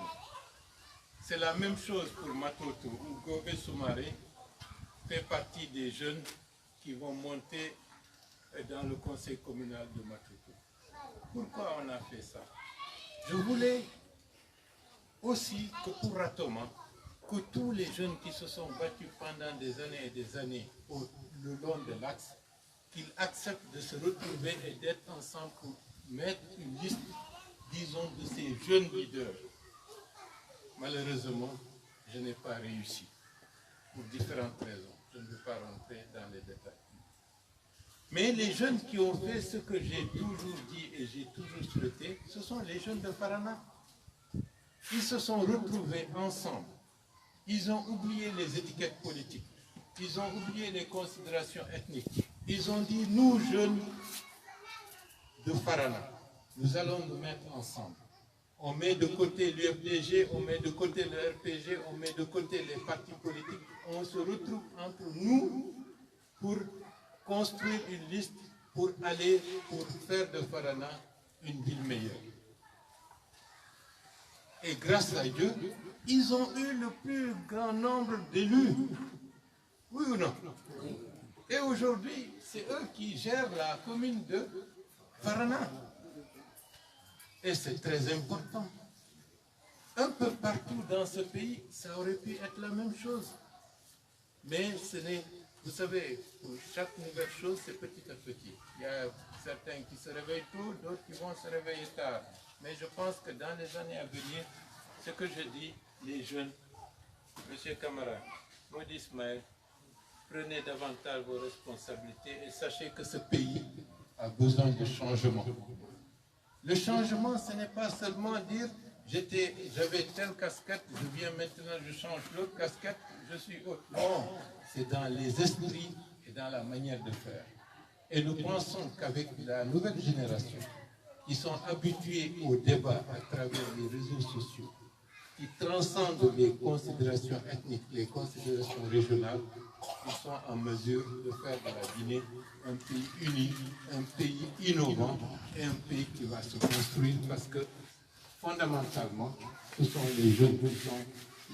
Speaker 3: C'est la même chose pour Matoto, où Gobé Soumaré fait partie des jeunes qui vont monter dans le conseil communal de Matoto. Pourquoi on a fait ça? Je voulais aussi que pour Ratoma, que tous les jeunes qui se sont battus pendant des années et des années le long de l'axe, qu'ils acceptent de se retrouver et d'être ensemble pour mettre une liste, disons, de ces jeunes leaders. Malheureusement, je n'ai pas réussi, pour différentes raisons. Je ne veux pas rentrer dans les détails. Mais les jeunes qui ont fait ce que j'ai toujours dit et j'ai toujours souhaité, ce sont les jeunes de Farana. Ils se sont retrouvés ensemble. Ils ont oublié les étiquettes politiques. Ils ont oublié les considérations ethniques. Ils ont dit, nous jeunes de Farana, nous allons nous mettre ensemble. On met de côté l'UFDG, on met de côté le RPG, on met de côté les partis politiques. On se retrouve entre nous pour construire une liste pour faire de Farana une ville meilleure. Et grâce à Dieu, ils ont eu le plus grand nombre d'élus. Oui ou non? Et aujourd'hui, c'est eux qui gèrent la commune de Farana. Et c'est très important. Un peu partout dans ce pays, ça aurait pu être la même chose. Mais ce n'est, vous savez, pour chaque nouvelle chose, c'est petit à petit. Il y a certains qui se réveillent tôt, d'autres qui vont se réveiller tard. Mais je pense que dans les années à venir, ce que je dis, les jeunes, M. Kamara, Maudit Ismaël, prenez davantage vos responsabilités et sachez que ce pays a besoin de changement. Le changement, ce n'est pas seulement dire j'avais telle casquette, je viens maintenant, je change l'autre casquette, je suis autre. Non, c'est dans les esprits et dans la manière de faire. Et nous pensons qu'avec la nouvelle génération, qui sont habitués au débat à travers les réseaux sociaux, qui transcendent les considérations ethniques, les considérations régionales, ils sont en mesure de faire de la Guinée un pays uni, un pays innovant et un pays qui va se construire parce que fondamentalement, ce sont les jeunes qui sont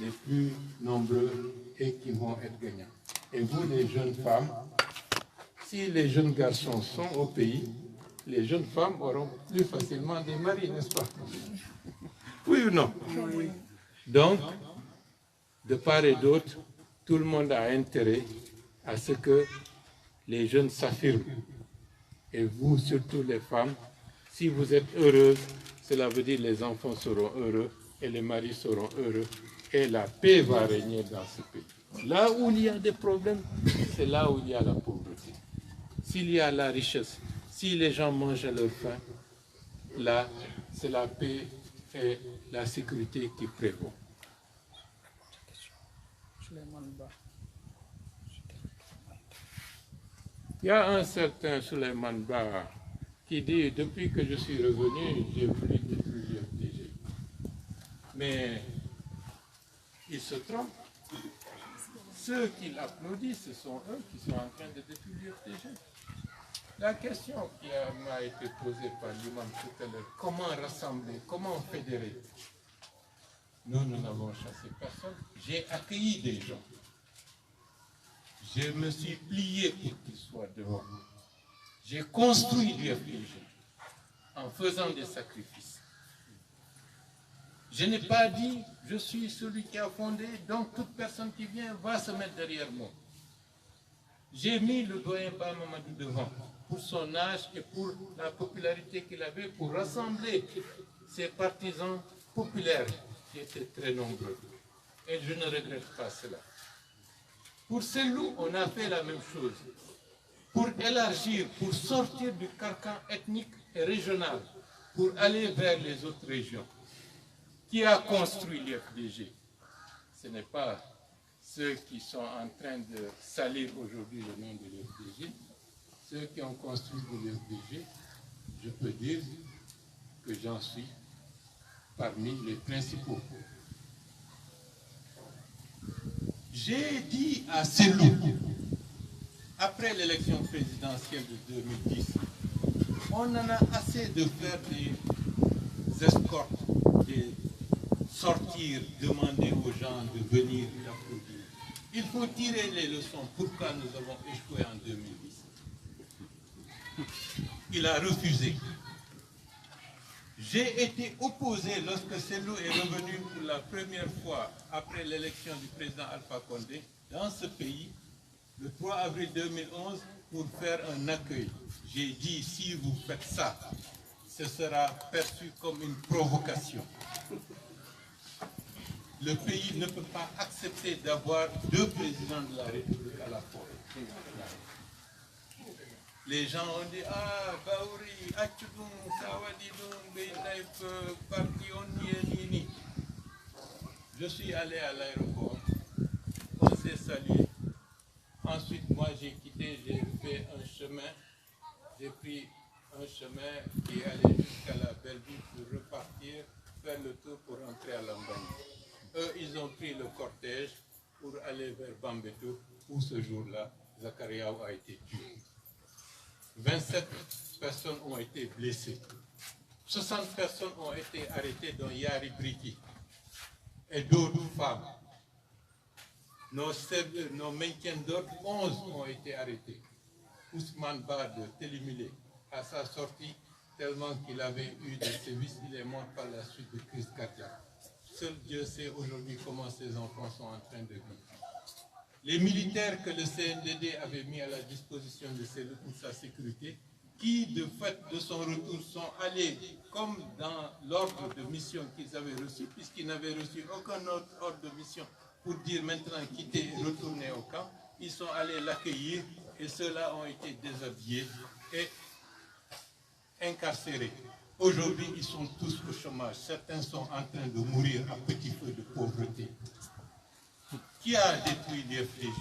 Speaker 3: les plus nombreux et qui vont être gagnants. Et vous, les jeunes femmes, si les jeunes garçons sont au pays, les jeunes femmes auront plus facilement des maris, n'est-ce pas? Oui ou non? Oui. Donc, de part et d'autre, tout le monde a intérêt à ce que les jeunes s'affirment. Et vous, surtout les femmes, si vous êtes heureuses, cela veut dire que les enfants seront heureux et les maris seront heureux et la paix va régner dans ce pays. Là où il y a des problèmes, c'est là où il y a la pauvreté. S'il y a la richesse, si les gens mangent à leur faim, là, c'est la paix et la sécurité qui prévaut. Il y a un certain Suleiman Ba qui dit, depuis que je suis revenu, j'ai voulu détruire l'UFDG. Mais il se trompe. Ceux qui l'applaudissent, ce sont eux qui sont en train de détruire l'UFDG. La question qui m'a été posée par l'imam tout à l'heure, comment rassembler, comment fédérer? Nous n'avons chassé personne. J'ai accueilli des gens. Je me suis plié pour qu'ils soient devant. J'ai construit l'UFDG en faisant des sacrifices. Je n'ai pas dit, je suis celui qui a fondé, donc toute personne qui vient va se mettre derrière moi. J'ai mis le doyen Ba Mamadou devant, pour son âge et pour la popularité qu'il avait, pour rassembler ses partisans populaires, qui étaient très nombreux. Et je ne regrette pas cela. Pour Selou, on a fait la même chose. Pour élargir, pour sortir du carcan ethnique et régional, pour aller vers les autres régions. Qui a construit l'UFDG? Ce n'est pas ceux qui sont en train de salir aujourd'hui le nom de l'UFDG. Ceux qui ont construit l'UFDG, je peux dire que j'en suis parmi les principaux. J'ai dit à Selou, après l'élection présidentielle de 2010, on en a assez de faire des escortes, de sortir, demander aux gens de venir l'applaudir. Il faut tirer les leçons. Pourquoi nous avons échoué en 2010? Il a refusé. J'ai été opposé lorsque Selou est revenu pour la première fois après l'élection du président Alpha Condé dans ce pays le 3 avril 2011 pour faire un accueil. J'ai dit, si vous faites ça, ce sera perçu comme une provocation. Le pays ne peut pas accepter d'avoir deux présidents de la République à la fois. Les gens ont dit, ah, Baouri, Achoudoum, Sawadidoum, Beylaïf, parti, on y. Je suis allé à l'aéroport, on s'est salué. Ensuite, moi, j'ai quitté, j'ai fait un chemin. J'ai pris un chemin qui allait jusqu'à la Belleville pour repartir, faire le tour pour rentrer à Lambani. Eux, ils ont pris le cortège pour aller vers Bambeto, où ce jour-là, Zakariaou a été tué. 27 personnes ont été blessées. 60 personnes ont été arrêtées, dont Yari Briki et d'autres femmes. Nos maintiens d'ordre, 11 ont été arrêtés. Ousmane Ba de Télimilé, à sa sortie, tellement qu'il avait eu des sévices, il est mort par la suite de crise cardiaque. Seul Dieu sait aujourd'hui comment ces enfants sont en train de vivre. Les militaires que le CNDD avait mis à la disposition de Selou pour sa sécurité, qui, de fait de son retour, sont allés comme dans l'ordre de mission qu'ils avaient reçu, puisqu'ils n'avaient reçu aucun autre ordre de mission pour dire maintenant quitter et retourner au camp, ils sont allés l'accueillir et ceux-là ont été déshabillés et incarcérés. Aujourd'hui, ils sont tous au chômage. Certains sont en train de mourir à petit feu de pauvreté. Qui a détruit l'IFDG?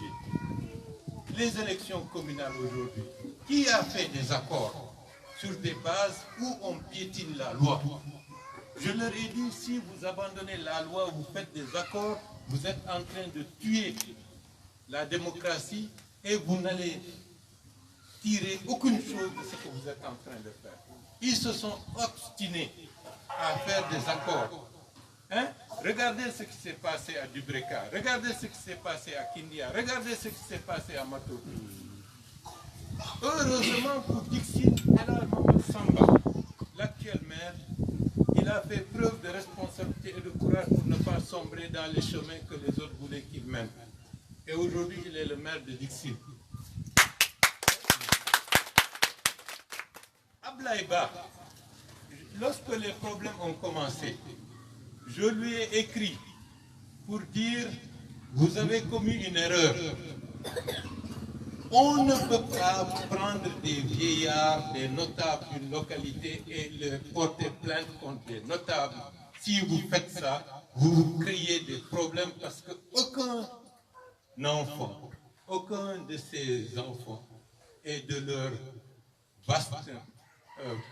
Speaker 3: Les élections communales aujourd'hui. Qui a fait des accords sur des bases où on piétine la loi? Je leur ai dit, si vous abandonnez la loi, vous faites des accords, vous êtes en train de tuer la démocratie et vous n'allez tirer aucune chose de ce que vous êtes en train de faire. Ils se sont obstinés à faire des accords. Hein? Regardez ce qui s'est passé à Dubreka, regardez ce qui s'est passé à Kindia, regardez ce qui s'est passé à Mato. Heureusement pour Dixine, El Mohamed Samba, l'actuel maire, il a fait preuve de responsabilité et de courage pour ne pas sombrer dans les chemins que les autres voulaient qu'il mène. Et aujourd'hui, il est le maire de Dixine. Ablaïba, lorsque les problèmes ont commencé, je lui ai écrit pour dire, vous avez commis une erreur. On ne peut pas prendre des vieillards, des notables d'une localité et leur porter plainte contre des notables. Si vous faites ça, vous créez des problèmes parce qu'aucun enfant, aucun de ces enfants et de leurs vastes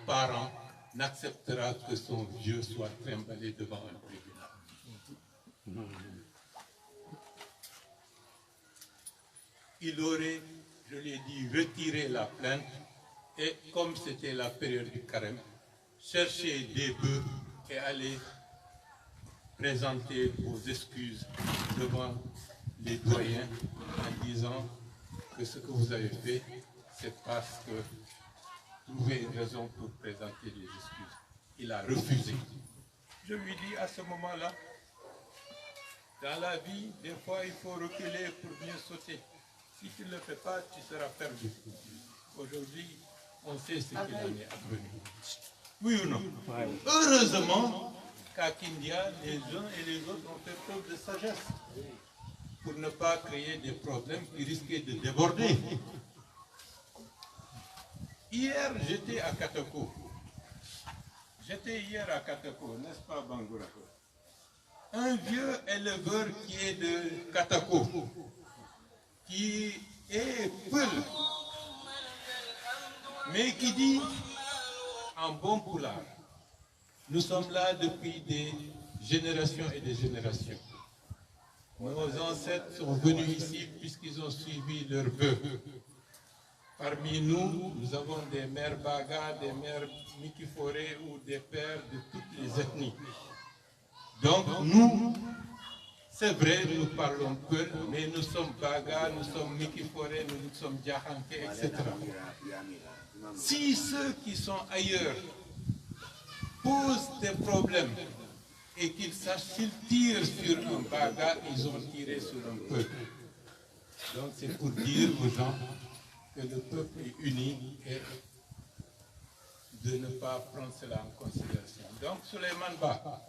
Speaker 3: parents n'acceptera que son vieux soit trimballé devant un tribunal. Il aurait, je l'ai dit, retiré la plainte et comme c'était la période du carême, chercher des bœufs et aller présenter vos excuses devant les doyens en disant que ce que vous avez fait, c'est parce que vous trouvez une raison pour présenter des excuses. Il a refusé. Je lui dis à ce moment-là, dans la vie, des fois, il faut reculer pour bien sauter. Si tu ne le fais pas, tu seras perdu. Aujourd'hui, on sait ce qu'il en est advenu. Oui ou non? Heureusement qu'à Kindia, les uns et les autres ont fait preuve de sagesse pour ne pas créer des problèmes qui risquaient de déborder. Hier, j'étais à Katako. J'étais hier à Katako, n'est-ce pas, Bangoura? Un vieux éleveur qui est de Katako, qui est peul, mais qui dit en bon poulard, nous sommes là depuis des générations et des générations. Nos ancêtres sont venus ici puisqu'ils ont suivi leurs vœux. Parmi nous, nous avons des mères Baga, des mères Mikifore ou des pères de toutes les ethnies. Donc nous, c'est vrai, nous parlons peu, mais nous sommes Baga, nous sommes Mikifore, nous sommes Djahanke, etc. Si ceux qui sont ailleurs posent des problèmes et qu'ils sachent qu'ils tirent sur un Baga, ils ont tiré sur un peuple. Donc c'est pour dire aux gens que le peuple est uni et de ne pas prendre cela en considération. Donc, Souleymane Ba,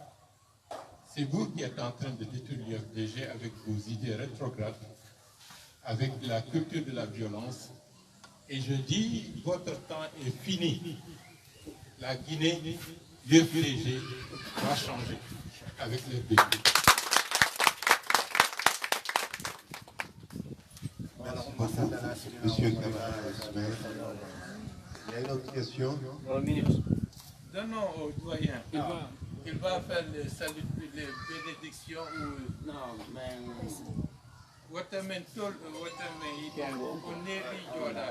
Speaker 3: c'est vous qui êtes en train de détruire l'IFDG avec vos idées rétrogrades, avec la culture de la violence. Et je dis, votre temps est fini. La Guinée, l'IFDG va changer avec l'IFDG.
Speaker 1: Monsieur le camarade Ismaël, il y a une autre question.
Speaker 3: Donnons au doyen. Il va faire les bénédictions ou...
Speaker 4: Non, mais...
Speaker 3: Watamentol, watamen, on est rijola.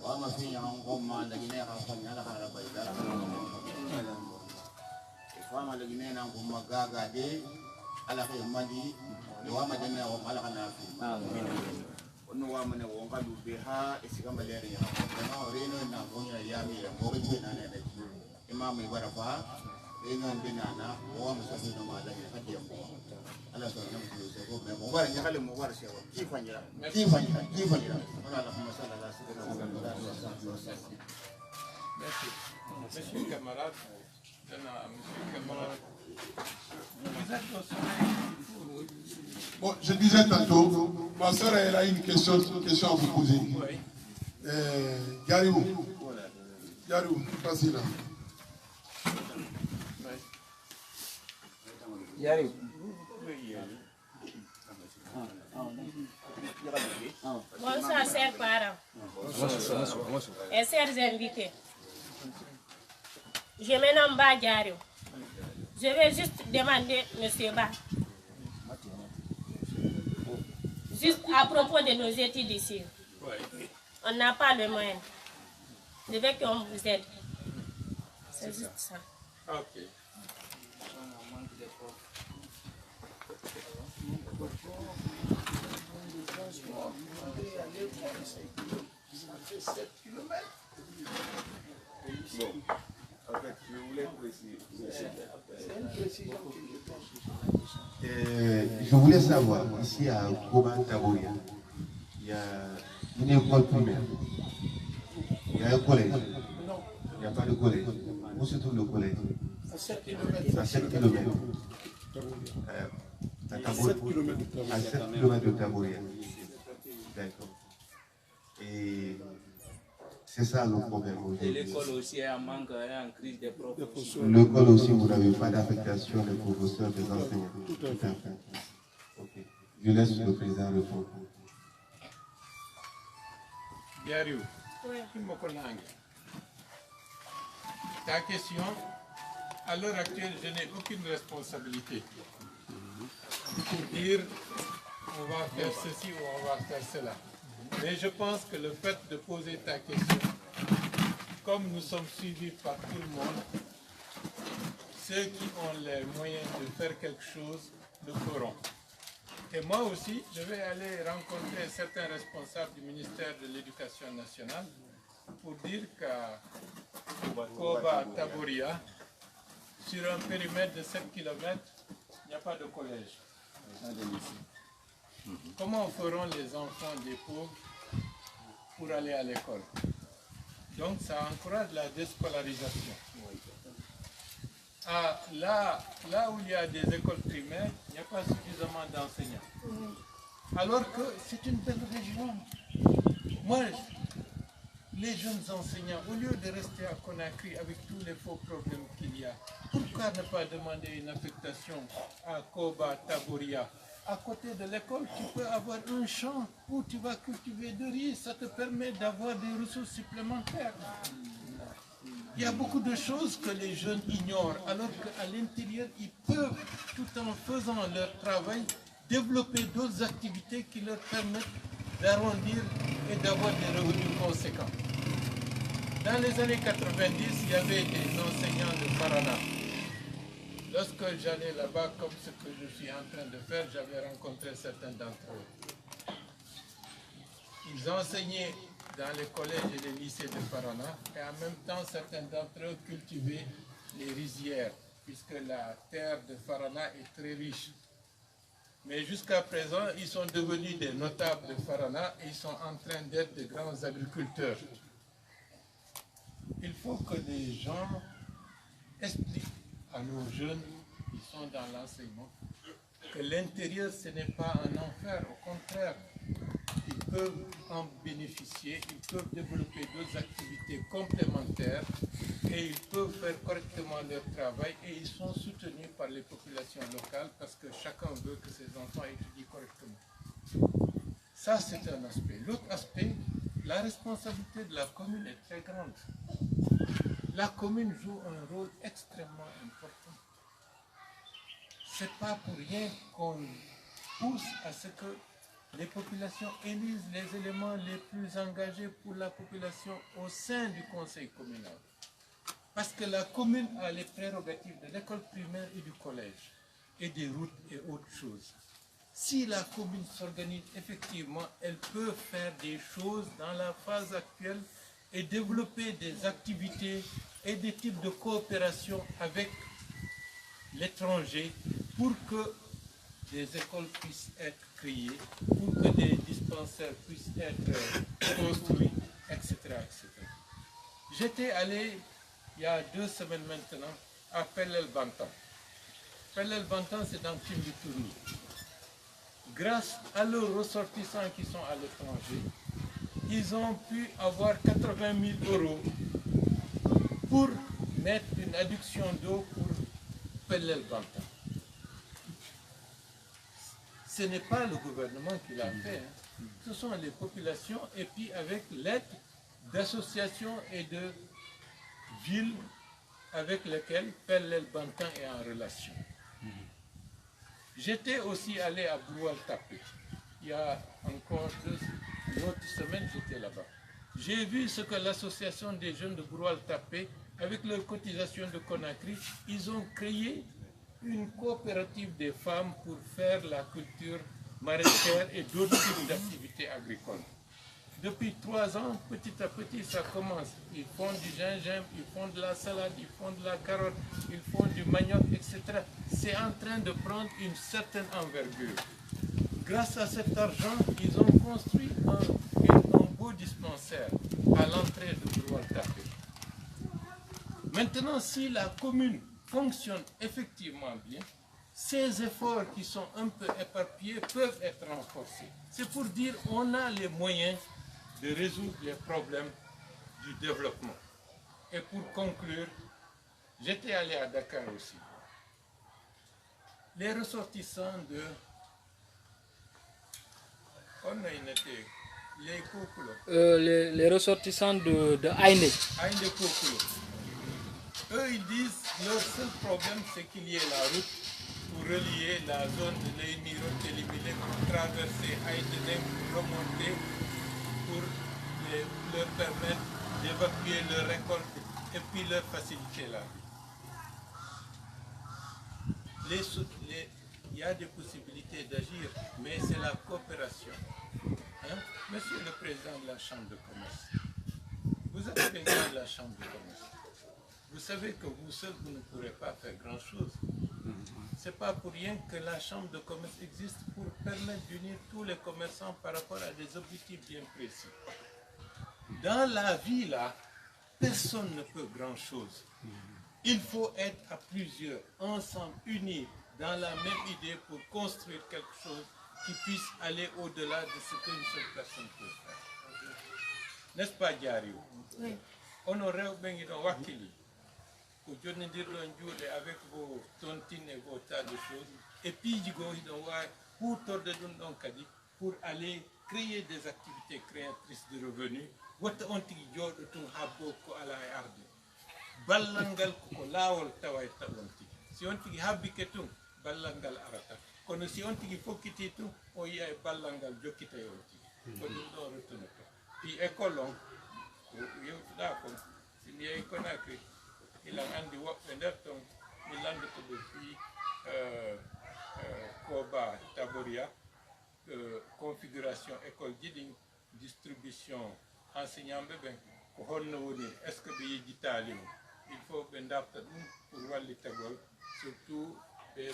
Speaker 4: وما في يوم ما لقينا خم على خلا بيدا فما لقينا نقوم مجاعة دي على خير مادي وما جنا وما لقينا في ونوا من وقالوا بها إسكام بليريا لما أرينا نقول يا مير مورد بيننا إمام يبرفا إنهم بيننا وما سافرنا ما لقينا خديم على سؤال نقول مبارك يخلي مبارك شيء كيف أنجلا كيف أنجلا كيف أنجلا اللهم صل على سيدنا محمد وعلى آله وصحبه وسلم.
Speaker 3: Merci. Monsieur le camarade, Maintenant, M. Camarade, vous êtes au soleil.
Speaker 5: Bon, je disais tantôt, ma soeur, elle a une question à vous poser.
Speaker 3: Oui.
Speaker 5: Garibou, vas-y là.
Speaker 8: Yarib.
Speaker 9: Bonsoir, chers parents et chers invités. Je me nomme Badiario. Je vais juste demander, M. Ba, juste à propos de nos études ici. On n'a pas le moyen. Je veux qu'on vous aide. C'est juste ça.
Speaker 3: Ok.
Speaker 1: Bon, en fait, je voulais préciser. Je voulais savoir, ici à Koban Taboria, il y a une école primaire, il y a un collège, il n'y a pas de collège. Où se trouve le collège? À 7 km. À 7 km. À 7 km de Taboria. D'accord. Et c'est ça le problème aujourd'hui.
Speaker 8: L'école aussi est en manque, est en crise des profs.
Speaker 1: L'école aussi, vous n'avez pas d'affectation des professeurs, des enseignants. Tout à fait. Ok. Je laisse le président répondre.
Speaker 3: Yariou,
Speaker 9: Oui.
Speaker 3: ta question, à l'heure actuelle, je n'ai aucune responsabilité pour dire on va faire ceci ou on va faire cela. Mais je pense que le fait de poser ta question, comme nous sommes suivis par tout le monde, ceux qui ont les moyens de faire quelque chose le feront. Et moi aussi, je vais aller rencontrer certains responsables du ministère de l'Éducation nationale pour dire qu'à Koba Taboria, sur un périmètre de 7 km, il n'y a pas de collège. Comment feront les enfants des pauvres pour aller à l'école? Donc ça encourage la déscolarisation. Ah, là où il y a des écoles primaires, il n'y a pas suffisamment d'enseignants. Alors que c'est une belle région. Moi, les jeunes enseignants, au lieu de rester à Conakry avec tous les faux problèmes qu'il y a, pourquoi ne pas demander une affectation à Koba Taboria? À côté de l'école, tu peux avoir un champ où tu vas cultiver du riz, ça te permet d'avoir des ressources supplémentaires. Il y a beaucoup de choses que les jeunes ignorent, alors qu'à l'intérieur, ils peuvent, tout en faisant leur travail, développer d'autres activités qui leur permettent d'arrondir et d'avoir des revenus conséquents. Dans les années 90, il y avait des enseignants de Farana. Lorsque j'allais là-bas, comme ce que je suis en train de faire, j'avais rencontré certains d'entre eux. Ils enseignaient dans les collèges et les lycées de Farana, et en même temps, certains d'entre eux cultivaient les rizières, puisque la terre de Farana est très riche. Mais jusqu'à présent, ils sont devenus des notables de Farana et ils sont en train d'être de grands agriculteurs. Il faut que les gens expliquent à nos jeunes qui sont dans l'enseignement que l'intérieur, ce n'est pas un enfer, au contraire. Ils peuvent en bénéficier, ils peuvent développer d'autres activités complémentaires et ils peuvent faire correctement leur travail et ils sont soutenus par les populations locales parce que chacun veut que ses enfants étudient correctement. Ça, c'est un aspect. L'autre aspect, la responsabilité de la commune est très grande. La commune joue un rôle extrêmement important. Ce n'est pas pour rien qu'on pousse à ce que les populations élisent les éléments les plus engagés pour la population au sein du conseil communal. Parce que la commune a les prérogatives de l'école primaire et du collège, et des routes et autres choses. Si la commune s'organise effectivement, elle peut faire des choses dans la phase actuelle et développer des activités et des types de coopération avec l'étranger pour que des écoles puissent être créées, pour que des dispensaires puissent être construits, etc., etc. J'étais allé, il y a 2 semaines maintenant, à Pelel-Bantan. Pelel-Bantan, c'est dans Timbuktu. Grâce à leurs ressortissants qui sont à l'étranger, ils ont pu avoir 80 000 € pour mettre une adduction d'eau pour Pelel-Bantan. Ce n'est pas le gouvernement qui l'a fait, hein. Ce sont les populations et puis avec l'aide d'associations et de villes avec lesquelles Pelel-Bantan est en relation. J'étais aussi allé à Broual-Tapé. Il y a encore une autre semaine, j'étais là-bas. J'ai vu ce que l'association des jeunes de Broual-Tapé, avec leur cotisation de Conakry, ils ont créé une coopérative des femmes pour faire la culture maraîchère et d'autres types d'activités agricoles. Depuis 3 ans, petit à petit, ça commence. Ils font du gingembre, ils font de la salade, ils font de la carotte, ils font du manioc, etc. C'est en train de prendre une certaine envergure. Grâce à cet argent, ils ont construit un beau dispensaire à l'entrée de Broual-Tapé. Maintenant, si la commune fonctionne effectivement bien, ces efforts qui sont un peu éparpillés peuvent être renforcés. C'est pour dire qu'on a les moyens de résoudre les problèmes du développement. Et pour conclure, j'étais allé à Dakar aussi. Les ressortissants de...
Speaker 7: Les ressortissants de Aïné.
Speaker 3: Aïné Kokulo. Eux, ils disent que leur seul problème, c'est qu'il y ait la route pour relier la zone de l'Eimiro Télimilé pour traverser Aïdéné, pour remonter, pour leur permettre d'évacuer leur récolte et puis leur faciliter la vie. Il y a des possibilités d'agir, mais c'est la coopération. Hein? Monsieur le Président de la Chambre de commerce, vous êtes président de la Chambre de commerce. Vous savez que vous seul, vous ne pourrez pas faire grand-chose. Ce n'est pas pour rien que la Chambre de commerce existe pour permettre d'unir tous les commerçants par rapport à des objectifs bien précis. Dans la vie, là, personne ne peut grand-chose. Il faut être à plusieurs, ensemble, unis, dans la même idée pour construire quelque chose qui puisse aller au-delà de ce qu'une seule personne peut faire. N'est-ce pas, Diario? Oui. On aurait bien wakili. Avec vos tontines et vos tas de choses. Et puis, pour aller créer des activités créatrices de revenus. Ballangal ko lawol tawayta on tigi si on tigi habbike tun ballangal arata kono si on tigi fokkiti tun o yiya e ballangal jokkita e on tigi ko ɗum ɗo ruttunoto ɗi école on ko yewtuɗa kon si mi yehi Conakry ilan andi woɓɓe nder ton mi landoto ɓe fi Koba Taboria configuration école jiɗin distribution enseignant ɓe ɓen ko honno woni est ce que ɓe yejjitali mo il faut ɓe darta ɗum pour wallitagol surtout ɓe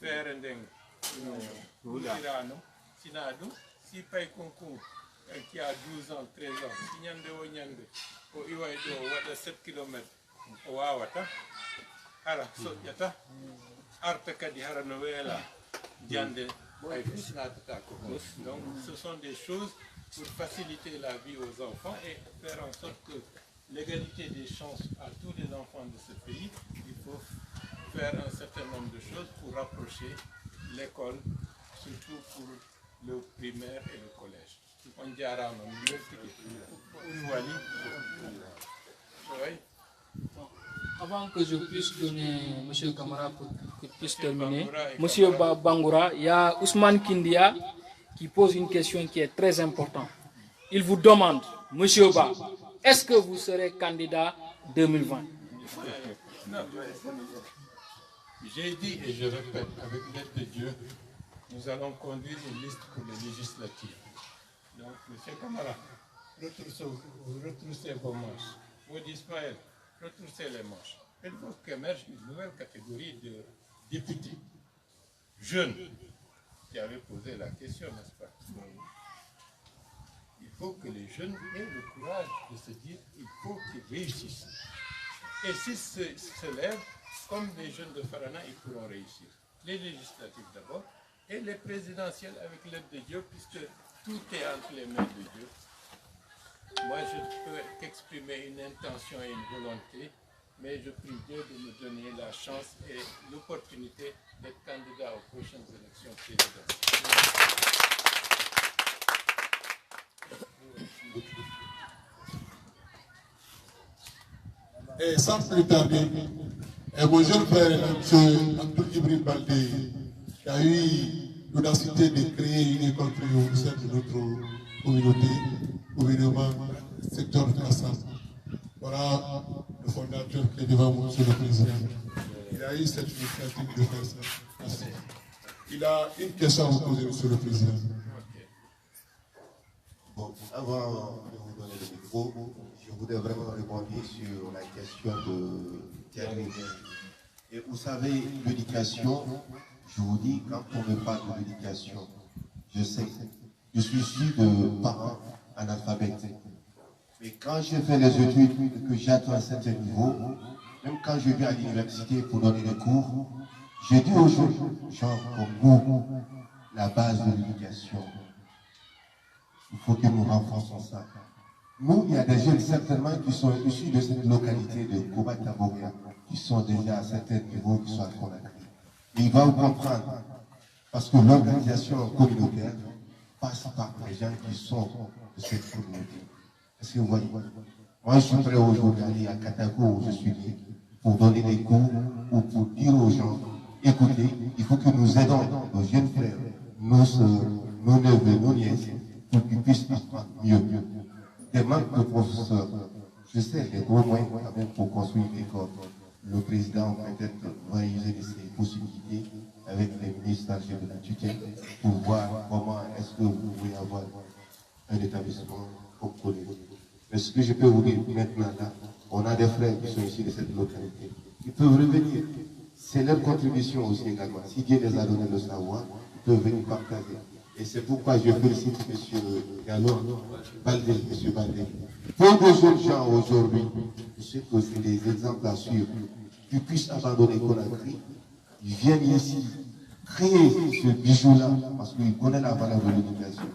Speaker 3: feere nden huɗirano sina ɗum si pay koncours qui a 12 ans 13 ans si ñande o ñande o iway ɗo waɗa 7 kilométres o wawata hara soƴƴata arta kadi hara no weela jande ay fus natata ko donc ce sont des choses pour faciliter la vie aux enfants et faire en sorte que l'égalité des chances à tous les enfants de ce pays, il faut faire un certain nombre de choses pour rapprocher l'école, surtout pour le primaire et le collège. On dira
Speaker 7: avant que je puisse donner M. Kamara pour qu'il puisse terminer, M. Bangoura, il y a Ousmane Kindia qui pose une question qui est très importante. Il vous demande, M. Ba, est-ce que vous serez candidat 2020?
Speaker 3: Non. J'ai dit et je répète, avec l'aide de Dieu, nous allons conduire une liste pour les législatives. Donc, M. Kamara, retroussez vos manches. Vous dites Ismaël, retroussez les manches. Il faut qu'émerge une nouvelle catégorie de députés jeunes qui avaient posé la question, n'est-ce pas? Il faut que les jeunes aient le courage de se dire qu'il faut qu'ils réussissent. Et s'ils se lèvent, comme les jeunes de Farana, ils pourront réussir. Les législatives d'abord, et les présidentielles avec l'aide de Dieu, puisque tout est entre les mains de Dieu. Moi, je ne peux qu'exprimer une intention et une volonté, mais je prie Dieu de me donner la chance et l'opportunité d'être candidat aux prochaines élections présidentielles.
Speaker 5: Et sans plus tarder, mon jeune frère, M. Abdul Ibrahim Baldé, qui a eu l'audacité de créer une école privée au sein de notre communauté, gouvernement, secteur de Kassam. Voilà le fondateur qui est devant vous, Monsieur le Président. Il a eu cette initiative de faire ça. Merci. Il a une question à vous poser, Monsieur le Président.
Speaker 1: Bon, avant de vous donner le micro, je voudrais vraiment répondre sur la question de Thierry. Et vous savez, l'éducation, je vous dis, quand on me parle de l'éducation, je sais, je suis issu de parents analphabètes. Mais quand je fais les études et que j'atteins un certain niveau, même quand je vais à l'université pour donner des cours, je dis aux gens comme vous, la base de l'éducation. Il faut que nous renforcions ça. Nous, il y a des jeunes certainement qui sont issus de cette localité de Koba-Taboria, qui sont déjà à certains niveaux, qui sont à Conakry. Et il va vous comprendre, parce que l'organisation communautaire passe par les gens qui sont de cette communauté. Est-ce que vous voyez? Moi, je suis prêt aujourd'hui à aller à Katako, où je suis né, pour donner des cours ou pour dire aux gens, écoutez, il faut que nous aidons nos jeunes frères, nos soeurs, nos neveux, nos nièces, pour qu'ils puissent apprendre mieux. Des manques de professeurs. Je sais, les gros moyens quand même pour construire une école. Le président peut-être va user de ses possibilités avec les ministres chargés de la tutelle pour voir comment est-ce que vous pouvez avoir un établissement comme collège. Mais ce que je peux vous dire maintenant là, on a des frères qui sont ici de cette localité. Ils peuvent revenir. C'est leur contribution aussi également. Si Dieu les a donné le savoir, ils peuvent venir partager. Et c'est pourquoi je félicite M. Gallo, Baldé, M. Baldé. Pour de jeunes gens aujourd'hui, je sais que c'est des exemples à suivre, qui puissent abandonner Conakry, ils viennent ici créer ce bijou-là, parce qu'ils connaissent la valeur de l'éducation.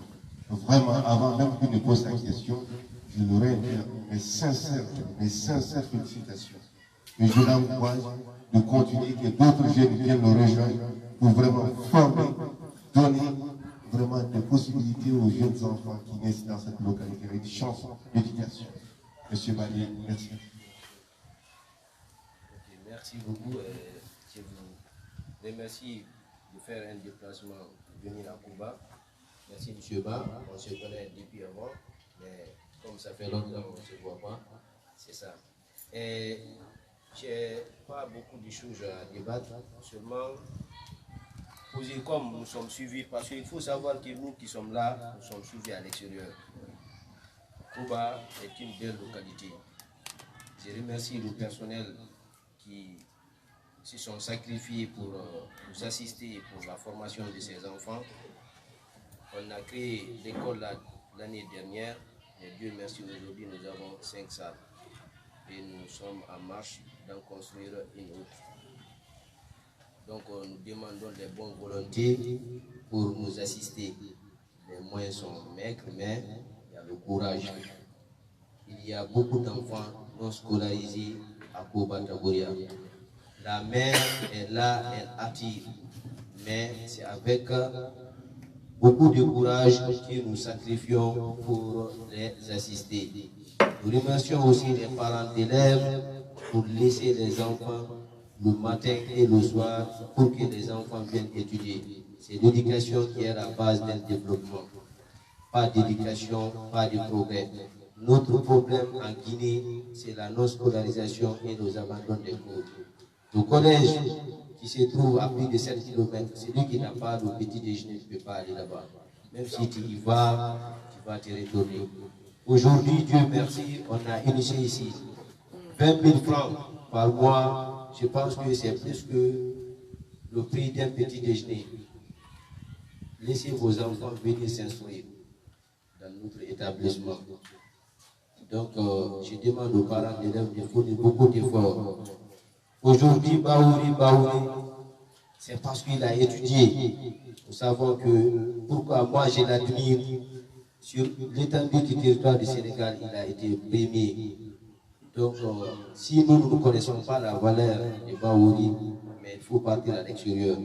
Speaker 1: Vraiment, avant même qu'il ne pose sa question, je leur ai dit mes sincères félicitations. Et je l'encourage de continuer, que d'autres jeunes viennent le rejoindre pour vraiment former, donner vraiment des possibilités aux jeunes enfants qui naissent dans cette localité avec des chances d'éducation. Monsieur Baldé, merci.
Speaker 10: Okay, merci beaucoup. Je vous remercie de faire un déplacement pour venir à Cuba. Merci M. Ba. On se connaît depuis avant, mais comme ça fait longtemps qu'on ne se voit pas, c'est ça. Et je n'ai pas beaucoup de choses à débattre, seulement poser comme nous sommes suivis, parce qu'il faut savoir que nous qui sommes là, nous sommes suivis à l'extérieur. Cuba est une belle localité. Je remercie le personnel qui se sont sacrifiés pour nous assister pour la formation de ces enfants. On a créé l'école l'année dernière, et Dieu merci, aujourd'hui nous avons 5 salles. Et nous sommes en marche d'en construire une autre. Donc nous demandons les bonnes volontés pour nous assister. Les moyens sont maigres, mais il y a le courage. Il y a beaucoup d'enfants non scolarisés à Koba-Taboria. La mère est là, elle attire. Mais c'est avec beaucoup de courage que nous sacrifions pour les assister. Nous remercions aussi les parents d'élèves pour laisser les enfants le matin et le soir pour que les enfants viennent étudier. C'est l'éducation qui est la base d'un développement. Pas d'éducation, pas de progrès. Notre problème en Guinée, c'est la non-scolarisation et nos abandons des cours. Le collège qui se trouve à plus de 7 km, celui qui n'a pas le petit déjeuner ne peut pas aller là-bas. Même si tu y vas, tu vas te retourner. Aujourd'hui, Dieu merci, on a initié ici 20 000 francs par mois. Je pense que c'est plus que le prix d'un petit déjeuner. Laissez vos enfants venir s'instruire dans notre établissement. Donc, je demande aux parents d'élèves de fournir beaucoup d'efforts. Aujourd'hui, Baouri, c'est parce qu'il a étudié. Nous savons que, pourquoi moi je l'admire, sur l'étendue du territoire du Sénégal, il a été premier. Donc, si nous ne connaissons pas la valeur de Baouri, mais il faut partir à l'extérieur.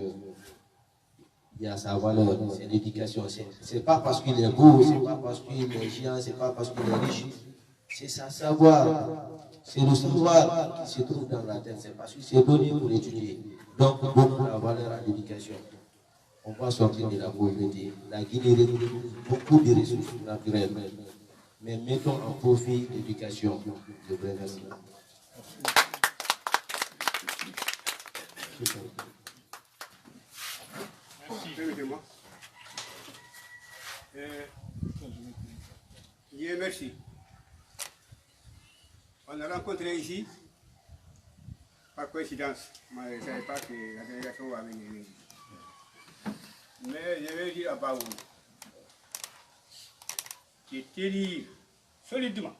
Speaker 10: Il y a sa valeur, c'est l'éducation. C'est pas parce qu'il est beau, c'est pas parce qu'il est géant, c'est pas parce qu'il est riche. C'est sa savoir. C'est le savoir qui se trouve dans la tête. C'est parce qu'il s'est donné pour étudier. Donc, beaucoup la valeur à l'éducation. On va sortir de la pauvreté. La Guinée réunit beaucoup de ressources naturelles. Mais mettons en profit l'éducation. Je vous remercie.
Speaker 11: Permettez-moi. Merci. On a rencontré ici, par coïncidence, moi je ne savais pas que la délégation va venir. Mais je vais dire à Baouri, qui terrible, solidement.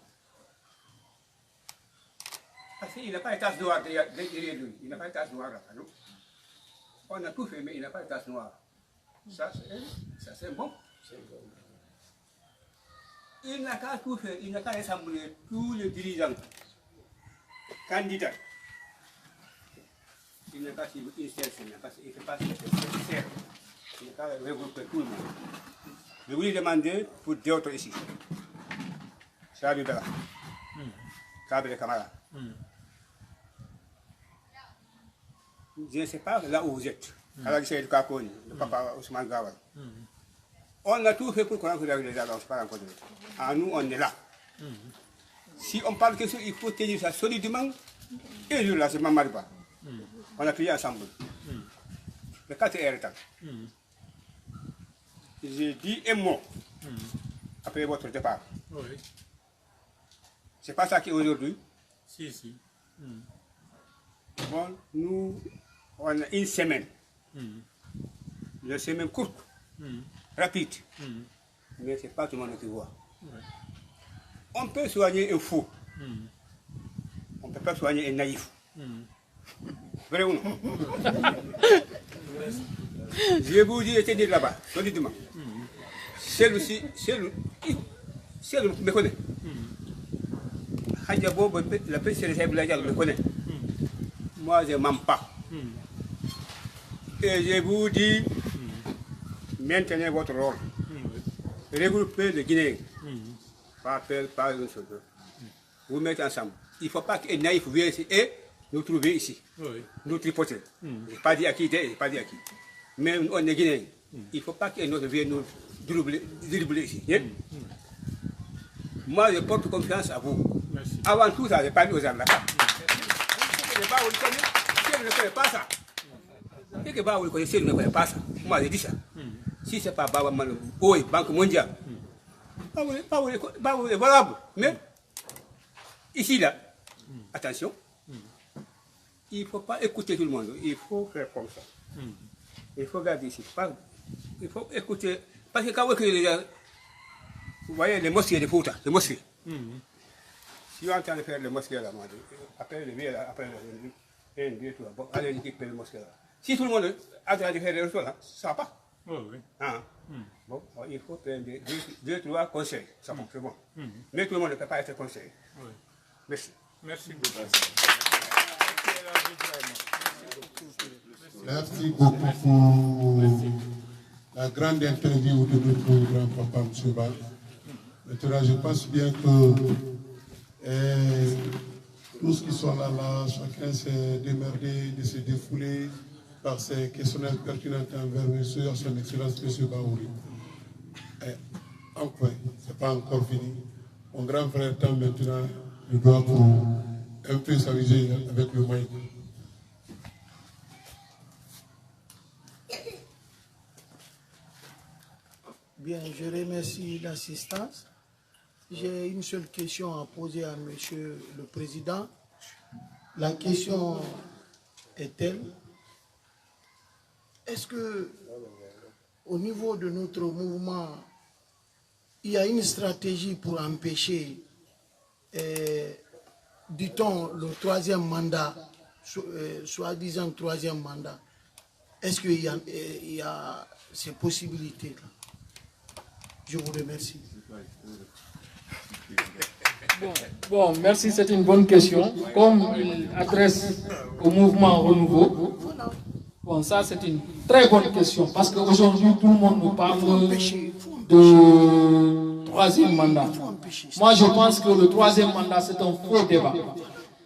Speaker 11: Parce qu'il n'a pas de tasse noire derrière lui, il n'a pas de tasse noire là. On a tout fait, mais il n'a pas de tasse noire. Ça c'est bon. Il n'a qu'à tout faire, il n'a qu'à rassembler tous les dirigeants, candidats. Il n'a qu'à suivre une seule semaine, parce qu'il ne fait pas ce nécessaire. Il n'a qu'à regrouper tout le monde. Je voulais demander pour d'autres ici. Salut Bella. Salut les camarades. Je ne sais pas là où vous êtes. Alors, c'est le Kakoni, le papa Ousmane Gawal. On a tout fait pour qu'on rencontre les alliances, pas rencontrer. En nous, on est là. Si on parle de quelque chose, il faut tenir ça solidement. Et je là, c'est ma mariba. On a prié ensemble. Le 4 heures temps. J'ai dit un mot après votre départ.
Speaker 3: Oui.
Speaker 11: C'est pas ça qui est aujourd'hui.
Speaker 3: Si.
Speaker 11: Bon, nous, on a une semaine. Une semaine courte, rapide. Mais ce n'est pas tout le monde qui voit. On peut soigner un fou. On ne peut pas soigner un naïf. Vrai ou non? Je vous dis, j'étais là-bas, solidement. C'est me connaît. La présidente me connaît. Moi, je ne mens pas. Et je vous dis, maintenez votre rôle. Regroupez les Guinéens. Pas une chose. Vous mettez ensemble. Il ne faut pas qu'un naïf vienne ici et nous trouver ici. Nous tripoter. Je n'ai pas dit à qui, mais on est Guinéens. Il ne faut pas qu'un autre vienne nous dribbler ici. Moi, je porte confiance à vous. Merci. Avant tout ça, je parle aux armes. Si elle ne connaît pas ça, si elle ne connaît pas ça, moi je dis ça. Si ce n'est pas Baba Malo, oui, Banque mondiale, Baba est valable. Mais ici, là, attention, il ne faut pas écouter tout le monde, il faut faire comme ça. Il faut garder ici. Il faut écouter. Parce que quand vous voyez les mosquées de Fouta, les mosquées. Si on entend faire les mosquées là, après le vieux, après le 1, 2, 3, bon, allez équiper les mosquées là. Si tout le monde a train de faire les restaurants, ça ne va pas. Bon, il faut prendre 2, 3 conseils, ça va, c'est bon. Mais tout le monde ne peut pas être conseillé. Merci.
Speaker 3: Merci beaucoup.
Speaker 5: Merci beaucoup pour la grande interview de notre grand-papa, M. Ba. Maintenant, je pense bien que tous ceux qui sont là, chacun s'est démerdé de se défouler par ces questionnaires pertinents envers monsieur, son Excellence, M. Baouri. Enfin, ce n'est pas encore fini. Mon grand frère tend maintenant le doigt pour un peu s'amuser avec le mic.
Speaker 12: Bien, je remercie l'assistance. J'ai une seule question à poser à Monsieur le Président. La question est telle: est-ce que, au niveau de notre mouvement, il y a une stratégie pour empêcher dit-on, le troisième mandat, soi-disant troisième mandat, est-ce qu'il y a ces possibilités-là? Je vous remercie.
Speaker 7: Bon, merci, c'est une bonne question. Comme il adresse au mouvement Renouveau, bon, ça c'est une très bonne question parce qu'aujourd'hui tout le monde nous parle de troisième mandat. Moi je pense que le troisième mandat c'est un faux débat.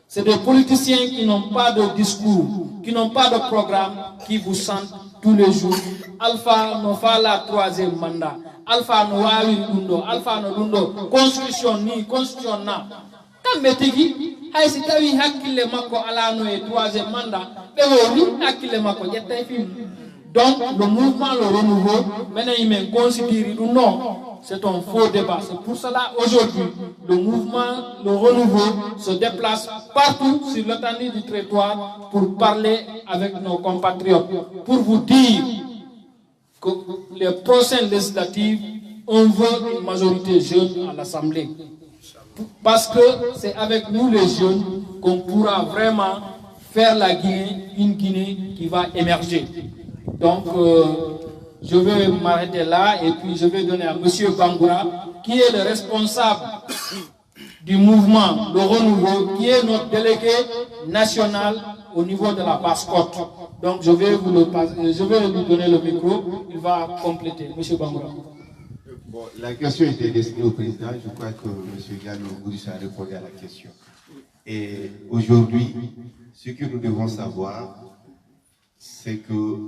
Speaker 7: C'est des politiciens qui n'ont pas de discours, qui n'ont pas de programme, qui vous sentent tous les jours. Alpha no fa la troisième mandat. Alpha no wawi dundo, Alpha no dundo, constitution ni, constitution na. Kambe tigi, hay si tawi hakkille makko ala no e troisième mandat, be woni hakkille makko jetta film. Donc le mouvement Le Renouveau, maintenant il considère ou non, c'est un faux débat. C'est pour cela aujourd'hui, le mouvement Le Renouveau se déplace partout sur l'étendue du territoire pour parler avec nos compatriotes, pour vous dire que les prochaines législatives, on veut une majorité jeune à l'Assemblée. Parce que c'est avec nous les jeunes qu'on pourra vraiment faire la Guinée, une Guinée qui va émerger. Donc, je vais m'arrêter là et puis je vais donner à M. Bangoura, qui est le responsable du mouvement Le Renouveau, qui est notre délégué national au niveau de la Basse-Côte. Donc, je vais lui donner le micro, il va compléter. M. Bangoura.
Speaker 1: Bon, la question était destinée au président. Je crois que M. Gallo Goudissa a répondu à la question. Et aujourd'hui, ce que nous devons savoir, c'est que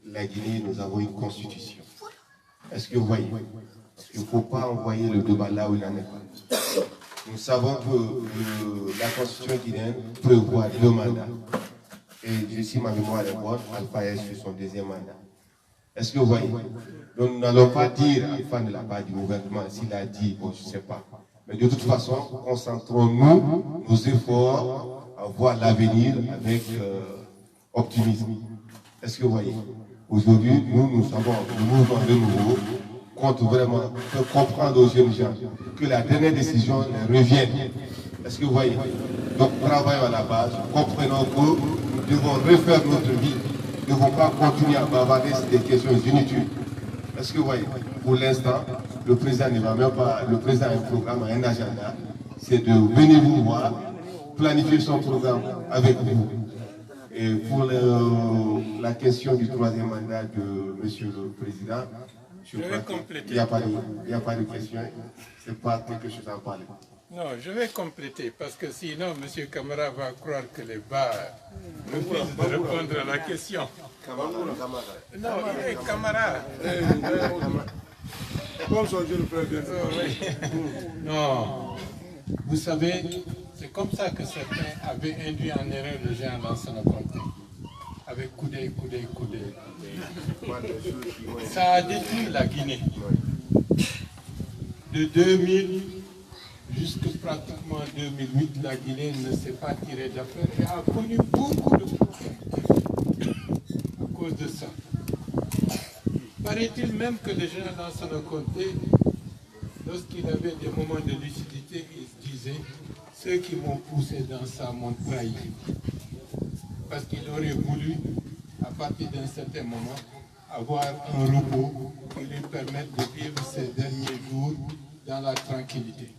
Speaker 1: la Guinée, nous avons une constitution. Est-ce que vous voyez? Il ne faut pas envoyer le débat là où il n'en est pas. Nous savons que la constitution guinéenne prévoit 2 mandats. Et si ma mémoire est bonne, Alpha est sur son 2e mandat. Est-ce que vous voyez? Donc nous n'allons pas dire Alpha ne l'a pas dit, gouvernement, s'il a dit, bon, je ne sais pas. Mais de toute façon, concentrons-nous nos efforts à voir l'avenir avec optimisme. Est-ce que vous voyez? Aujourd'hui, nous savons, le mouvement de nouveau compte vraiment faire comprendre aux jeunes gens que la dernière décision leur revienne. Est-ce que vous voyez? Donc travaillons à la base, comprenons que nous devons refaire notre vie. Nous ne devons pas continuer à bavarder sur des questions inutiles. Est-ce que vous voyez? Pour l'instant, le président ne va même pas, le président a un programme, un agenda, c'est de venir vous voir, planifier son programme avec vous. Et pour la question du 3e mandat de Monsieur le Président, je vais compléter. Il n'y a pas de question, ce n'est pas quelque chose à parler.
Speaker 3: Non, je vais compléter parce que sinon M. Camara va croire que les bas refusent de répondre à la question. Non, il est Camara.
Speaker 5: Bonsoir, je le préviens.
Speaker 3: Non, vous savez, c'est comme ça que certains avaient induit en erreur le géant dans son appareil. Avec coudé. Ça a détruit la Guinée. De 2000 jusqu'à pratiquement 2008, la Guinée ne s'est pas tirée d'affaire et a connu beaucoup de problèmes à cause de ça. Paraît-il même que le général Lansana Conté, lorsqu'il avait des moments de lucidité, il se disait « Ceux qui m'ont poussé dans ça m'ont trahi ». Parce qu'il aurait voulu, à partir d'un certain moment, avoir un repos qui lui permette de vivre ses derniers jours dans la tranquillité.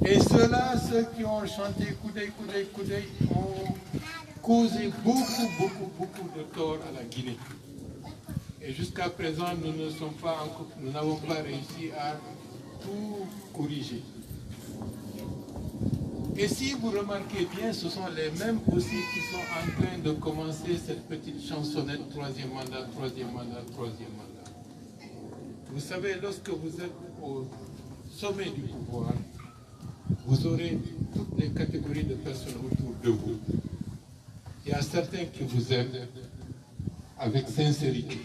Speaker 3: Et ceux-là, ceux qui ont chanté coudé, ont causé beaucoup de tort à la Guinée. Et jusqu'à présent, nous n'avons pas réussi à tout corriger. Et si vous remarquez bien, ce sont les mêmes aussi qui sont en train de commencer cette petite chansonnette, 3e mandat. Vous savez, lorsque vous êtes au sommet du pouvoir, vous aurez toutes les catégories de personnes autour de vous. Il y a certains qui vous aident avec sincérité.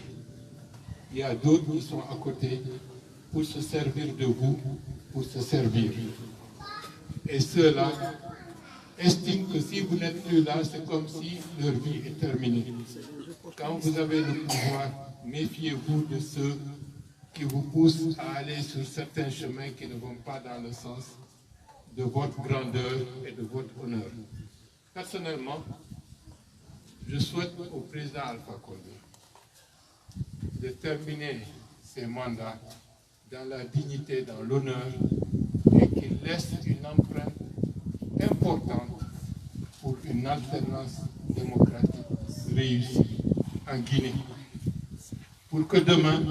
Speaker 3: Il y a d'autres qui sont à côté pour se servir de vous, pour se servir. Et ceux-là estiment que si vous n'êtes plus là, c'est comme si leur vie est terminée. Quand vous avez le pouvoir, méfiez-vous de ceux qui vous poussent à aller sur certains chemins qui ne vont pas dans le sens de votre grandeur et de votre honneur. Personnellement, je souhaite au président Alpha Condé de terminer ses mandats dans la dignité, dans l'honneur, et qu'il laisse une empreinte importante pour une alternance démocratique réussie en Guinée. Pour que demain,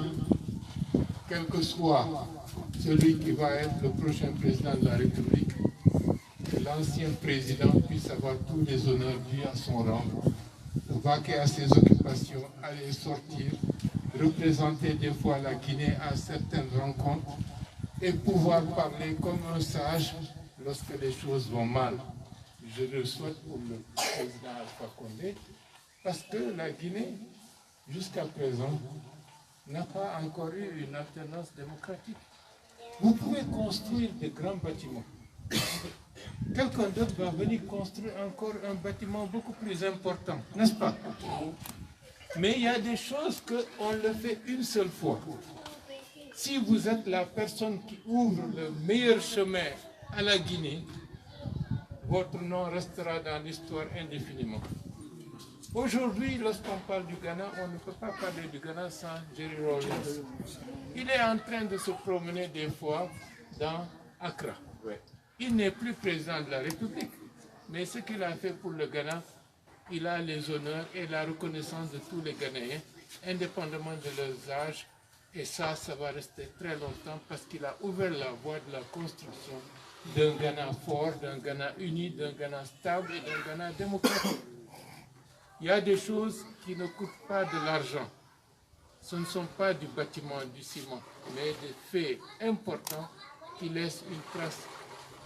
Speaker 3: quel que soit celui qui va être le prochain président de la République, que l'ancien président puisse avoir tous les honneurs dus à son rang, vaquer à ses occupations, aller sortir, représenter des fois la Guinée à certaines rencontres et pouvoir parler comme un sage lorsque les choses vont mal. Je le souhaite pour le président Alpha Condé, parce que la Guinée, jusqu'à présent, n'a pas encore eu une alternance démocratique. Vous pouvez construire de grands bâtiments. Quelqu'un d'autre va venir construire encore un bâtiment beaucoup plus important, n'est-ce pas? Mais il y a des choses qu'on le fait une seule fois. Si vous êtes la personne qui ouvre le meilleur chemin à la Guinée, votre nom restera dans l'histoire indéfiniment. Aujourd'hui, lorsqu'on parle du Ghana, on ne peut pas parler du Ghana sans Jerry Rawlings. Il est en train de se promener des fois dans Accra. Il n'est plus président de la République, mais ce qu'il a fait pour le Ghana, il a les honneurs et la reconnaissance de tous les Ghanéens, indépendamment de leurs âges, et ça va rester très longtemps parce qu'il a ouvert la voie de la construction d'un Ghana fort, d'un Ghana uni, d'un Ghana stable et d'un Ghana démocratique. Il y a des choses qui ne coûtent pas de l'argent. Ce ne sont pas du bâtiment, du ciment, mais des faits importants qui laissent une trace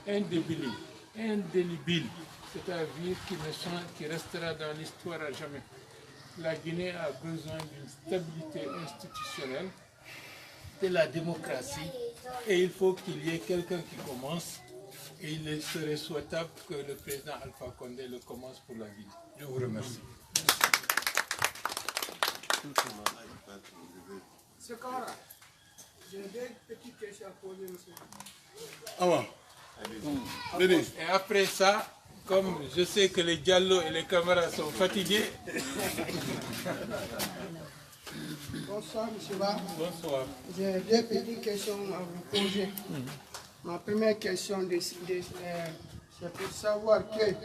Speaker 3: indélébile, c'est-à-dire qui restera dans l'histoire à jamais. La Guinée a besoin d'une stabilité institutionnelle, de la démocratie, et il faut qu'il y ait quelqu'un qui commence, et il serait souhaitable que le président Alpha Condé le commence pour la Guinée. Je vous remercie.
Speaker 12: Monsieur Kamara, j'ai des petites questions à poser, monsieur.
Speaker 3: Ah bon. Et après ça, comme je sais que les Diallo et les caméras sont fatigués.
Speaker 12: Bonsoir, monsieur Ba.
Speaker 3: Bonsoir.
Speaker 12: J'ai deux petites questions à vous poser. Ma première question, c'est pour savoir que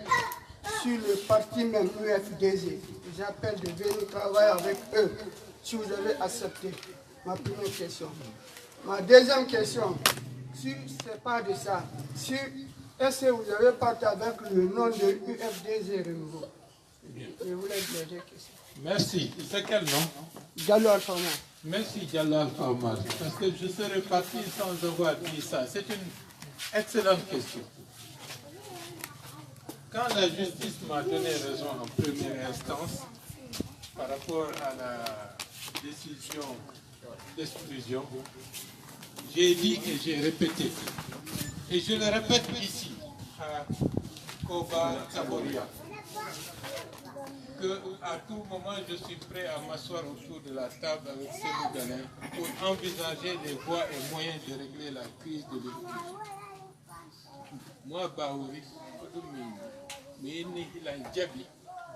Speaker 12: sur le parti même UFDZ, j'appelle de venir travailler avec eux, si vous avez accepté. Ma première question. Ma deuxième question, si ce n'est pas de ça, est-ce que vous avez parlé avec le nom de UFDZ Renouveau? Je voulais dire deux questions.
Speaker 3: Merci. C'est quel nom?
Speaker 12: Diallo Alpha Omar.
Speaker 3: Merci Diallo Alpha Omar, parce que je serais parti sans avoir dit ça. C'est une excellente question. Quand la justice m'a donné raison en première instance par rapport à la décision d'exclusion, j'ai dit et j'ai répété, et je le répète ici, à Koba Taboria, qu'à tout moment je suis prêt à m'asseoir autour de la table avec ces Ghanéens pour envisager les voies et moyens de régler la crise de l'éducation. Moi, Baouri, mais il a un jabi,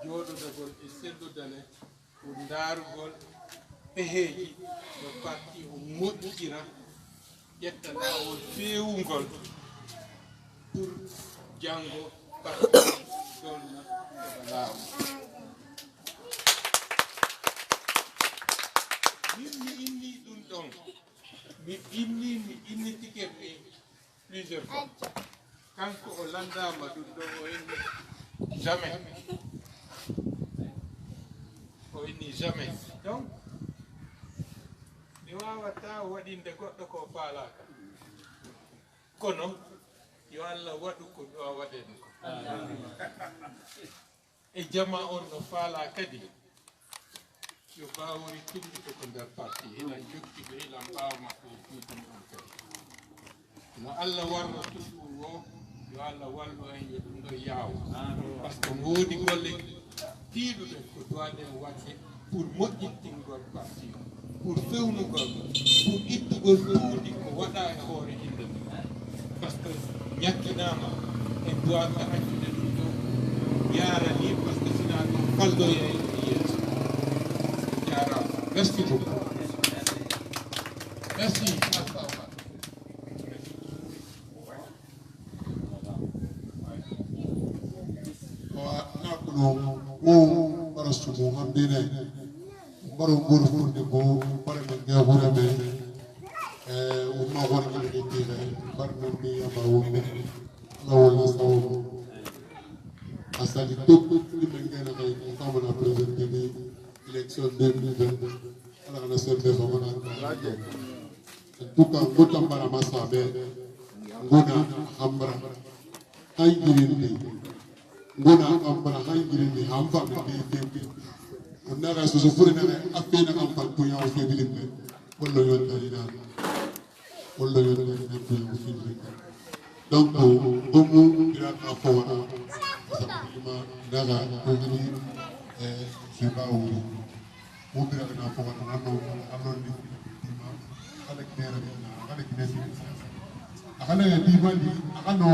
Speaker 3: Jodo Dagol et Sendo Dane, pour Dargol, Peheji, le parti au Moukira, Yetana au Féungol, pour Django, parti Dolna, mi inni ticket plusieurs fois. Quand Hollanda m'a dit jamais. Jamais. Donc, ni wawata waɗinde goɗɗo ko faalaka kono yo Allah waɗu ko ɗo waɗen ko e jama on no faala kadi yo bawori tillito ko nder parti ina jokkiɓe ina mbawa maɓɓe e fiiɗum on kadi no Allah warno tusɓol o yo Allah wallu en yo ɗum ɗo yaawa par ce que woodi golle tiiɗuɗen ko dowaɗen wadde pour moƴƴintingol parti pour fewnugol pour ittu ɓurɗuɗi ko waɗa e hoore inde mum par ce que ñakkinama en duwata accude ɗum ɗo yaara ni par ce que sina ɗum faldoye e yeeso jarama merci beaucoup merci
Speaker 5: o bara sumo hambine baro ngor furde ko bare men ngawura me o ma woni ni dile bar men mi ama wonne la wala sawo asali tok ni men ngena kay famana président de élection 2020 ala na serbe famana tuka ngota bara masabe ngona hambra ay girinde ngona ambara hay girinde hamfa be onara so fure na afena am fal ko yaw fe bilimbe wallo yon dalina wallo yon dalina ko fi donc bomu dira ka fawara sama daga ko ni je ba wuri mo dira na fawara amnon ni ma ala kera na ala kinesi akana ya divali akano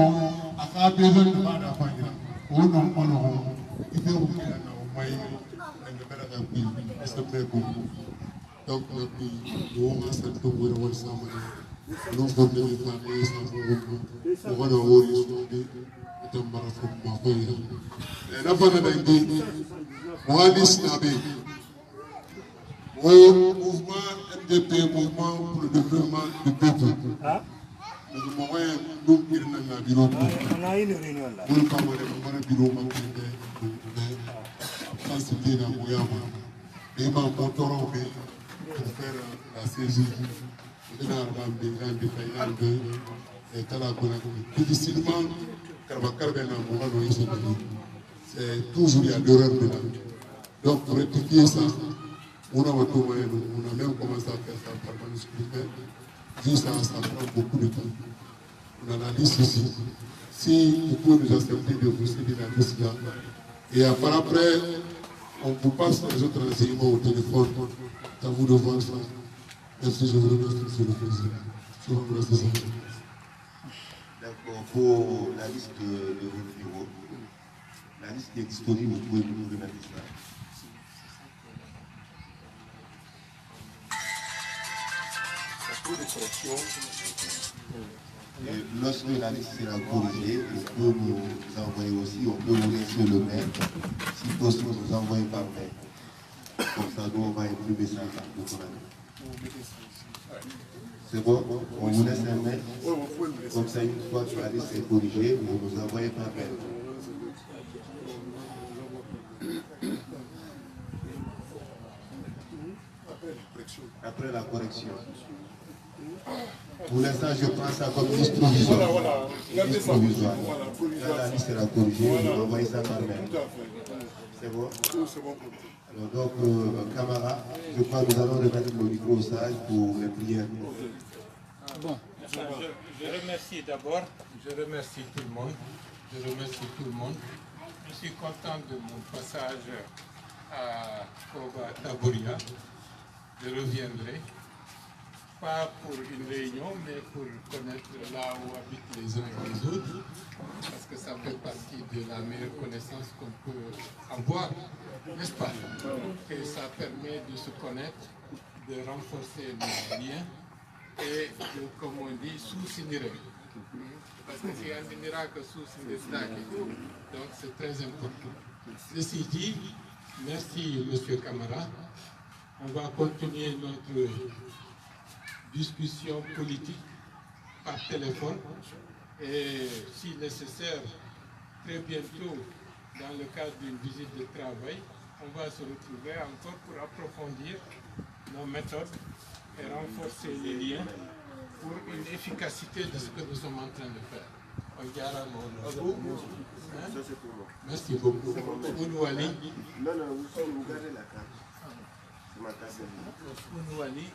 Speaker 5: akabe zon ba da fanya ono ono ibe o kila na o mai nge bera ka pi sembe ko donc le pi do ma sa to wora won sama no ko de fa ne sa ko wona wori so de tambara fo ma ko yi na fa na ngi mohalis nabe au mouvement MDP mouvement pour le développement du peuple le moyen nous irna na biro on a une réunion là pour pas mon biro ma sensibiliser dans Moyama et ma montoro pour faire la saisie de l'argent de l'indépendance de Talakona difficilement Karbakarben en Mourano ici c'est toujours il y a l'erreur dedans donc pour rectifier ça on a même commencé à faire ça par manuscrit juste ça prend beaucoup de temps on analyse ici si vous pouvez nous accepter de vous céder la liste là et après on vous passe les autres renseignements au téléphone. C'est à vous de voir ça. Merci, je vous remercie, monsieur le président. Je vous remercie.
Speaker 1: D'accord, pour la liste de votre bureau, la liste est disponible, vous pouvez nous remettre ça. Et lorsque la liste sera corrigée, on peut nous envoyer aussi, on peut vous laisser le mail, si possible nous envoyer par mail. Comme ça, nous on va imprimer ça dans le c'est bon, on vous laisse un mail, comme ça une fois que la liste est corrigée, vous nous envoyez par mail. Après la correction. Pour l'instant, je prends ça comme liste provisoire. Liste provisoire. Quand la liste sera corrigée, vous envoyez ça par mail. C'est bon? Alors donc, camarades, je crois que nous allons remettre le micro au sage pour les prières.
Speaker 3: Bon. Je remercie d'abord, je remercie tout le monde. Je remercie tout le monde. Je suis content de mon passage à Koba Taboria. Je reviendrai. Pas pour une réunion, mais pour connaître là où habitent les uns et les autres, parce que ça fait partie de la meilleure connaissance qu'on peut avoir, n'est-ce pas? Et ça permet de se connaître, de renforcer nos liens et de, comme on dit, sous-signer. Parce que si on dira que sous-signer, donc c'est très important. Ceci dit, merci M. Camara. On va continuer notre discussion politique par téléphone et si nécessaire, très bientôt, dans le cadre d'une visite de travail, on va se retrouver encore pour approfondir nos méthodes et renforcer les liens pour une efficacité de ce que nous sommes en train de faire. Merci beaucoup. Ounouali.
Speaker 1: Non, non, vous gardez la carte. C'est ma carte.
Speaker 3: Ounouali.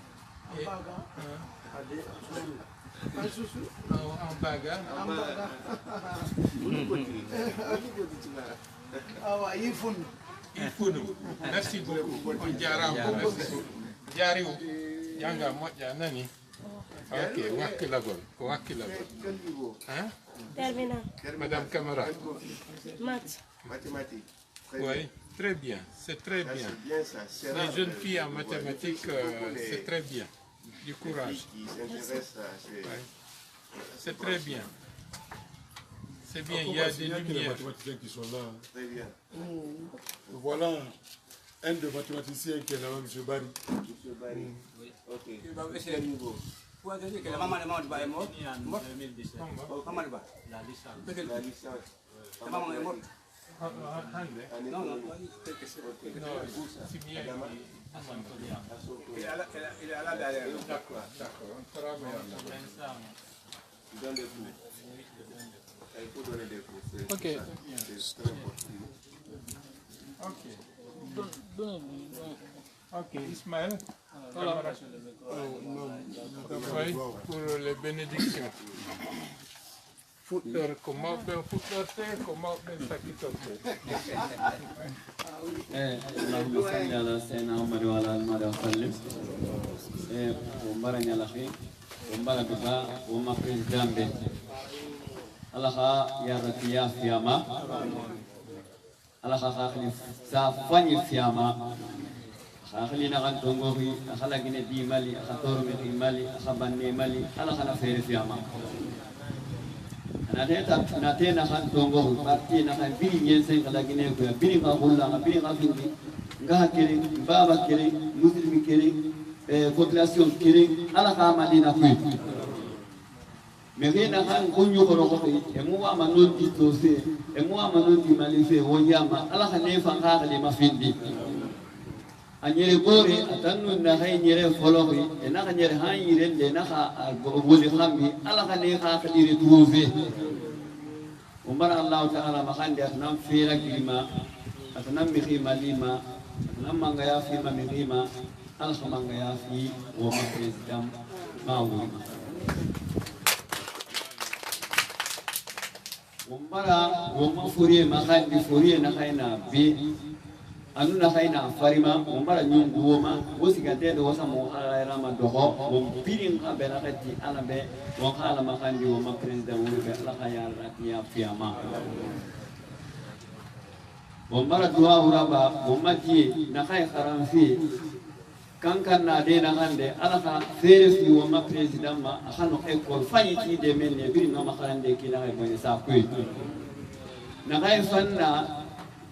Speaker 3: En baga. Merci beaucoup. Merci beaucoup. Jariou. Yanga moja nani? Ok, Wakilabon. Hein?
Speaker 9: Terminal.
Speaker 3: Madame Camara.
Speaker 9: Maths.
Speaker 1: Mathématiques.
Speaker 3: Oui, très bien, c'est très
Speaker 1: Ça,
Speaker 3: bien.
Speaker 1: c'est bien, ça. C'est
Speaker 3: Les
Speaker 1: rare,
Speaker 3: jeunes filles en mathématiques, c'est très bien. Du courage.
Speaker 1: Qui s'intéressent à ces...
Speaker 3: Ouais. C'est très bien. C'est bien, il y a des
Speaker 5: Les
Speaker 3: lumières.
Speaker 5: mathématiciens qui sont là.
Speaker 1: Très bien.
Speaker 5: Voilà un des mathématiciens qui est là, M. Barry.
Speaker 1: M. Barry. Oui. Ok.
Speaker 11: Quel niveau? La maman est morte.
Speaker 1: La licence.
Speaker 11: La maman est morte.
Speaker 1: Non, non.
Speaker 11: Il est à la derrière.
Speaker 3: D'accord, on fera meilleur.
Speaker 1: Il donne des cours. Il faut donner des cours.
Speaker 7: Ok.
Speaker 1: C'est très important.
Speaker 3: Ok, Ismaël.
Speaker 7: Voilà.
Speaker 3: Oui, pour les bénédictions. Footer, comment bien footer, comment bien sakitote.
Speaker 4: اللهم صل على سيدنا محمد وعلى آل محمد وسلم. ومبارك على خير ومبارك بها وما بريزيدان به. الله يا ربي يا فياما. الله خاخلي سافني فياما. خاخلي نغان تونغوري خلاكني دي مالي خطور من مالي خبني مالي الله خنا فير فياما. natena kan tongo parti na kan biri nyensen kala gine ko biri ka hulla na biri ka bindi ngaha kere baba kere muslim kere population kere ala ka madina ko mais na kan kunyu ko ko e mu wa manon di tose e mu wa manon di malife wo yama ala ka ne fa ka le mafindi anyere gore atanu na hay nyere fologi e na nyere han yire le na ka woli khambi ala ka ne ka dire trouver umar Allah taala makande atnam fira kilima atnam mikhima lima atnam manga ya fi ma mikhima al khamanga ya fi wa ma president mawu umara wa ma furiye makandi furiye na kaina bi anu na kaina farima umara nyungu woma wosikate do wasa mo ala rama doho mo pirin ka bela kati ala be wa khala makandi wa ma president wo be ala kaya ya fiama umara dua uraba umati na kay kharam fi kankan na de na hande ala ka fere fi wa ma president ma hano e ko fayiti de men ne birin ma khalande kila ay bone sa ko na kay fanna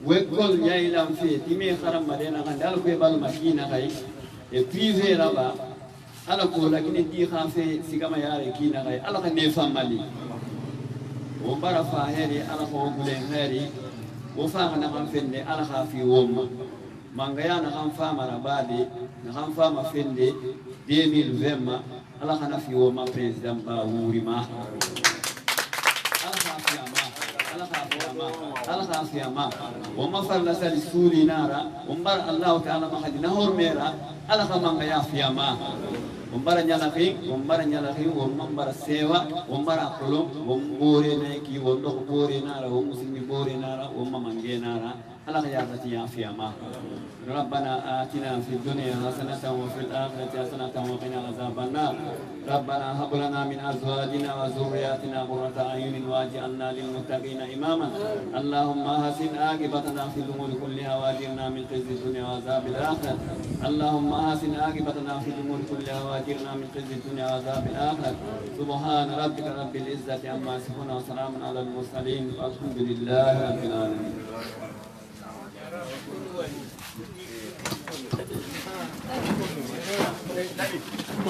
Speaker 4: wekol yailam fe time kharam madena kan dal ko bal makina kay e privé raba ala ko lakini di khafe sigama yare kina kay ala kan ne famali o bara fa heri ala ko gulen heri o fa na kan fende ala khafi womma mangaya na kan fa marabade na kan fa ma fende 2020 ma ala kana fi womma president ba wurima ala khafi ama ala khafiyama wama farla sali suli nara umbar Allah taala ma khadi nahor mera ala khamanga ya fiyama umbara nyala khi umbara sewa umbara khulu umbore neki wondo bore nara wo muslimi bore nara wo mamange nara ala khayati ya fiyama ربنا آتنا في الدنيا حسنة وفي الآخرة حسنة وقنا عذاب النار ربنا هب لنا من أزواجنا وذرياتنا قرة أعين واجعلنا للمتقين إماما اللهم أحسن عاقبتنا في الأمور كلها وأجرنا من خزي الدنيا وعذاب الآخرة اللهم أحسن عاقبتنا في الأمور كلها وأجرنا من خزي الدنيا وعذاب الآخرة سبحان ربك رب العزة عما يصفون وسلام على المرسلين والحمد لله رب العالمين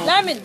Speaker 6: Lamin.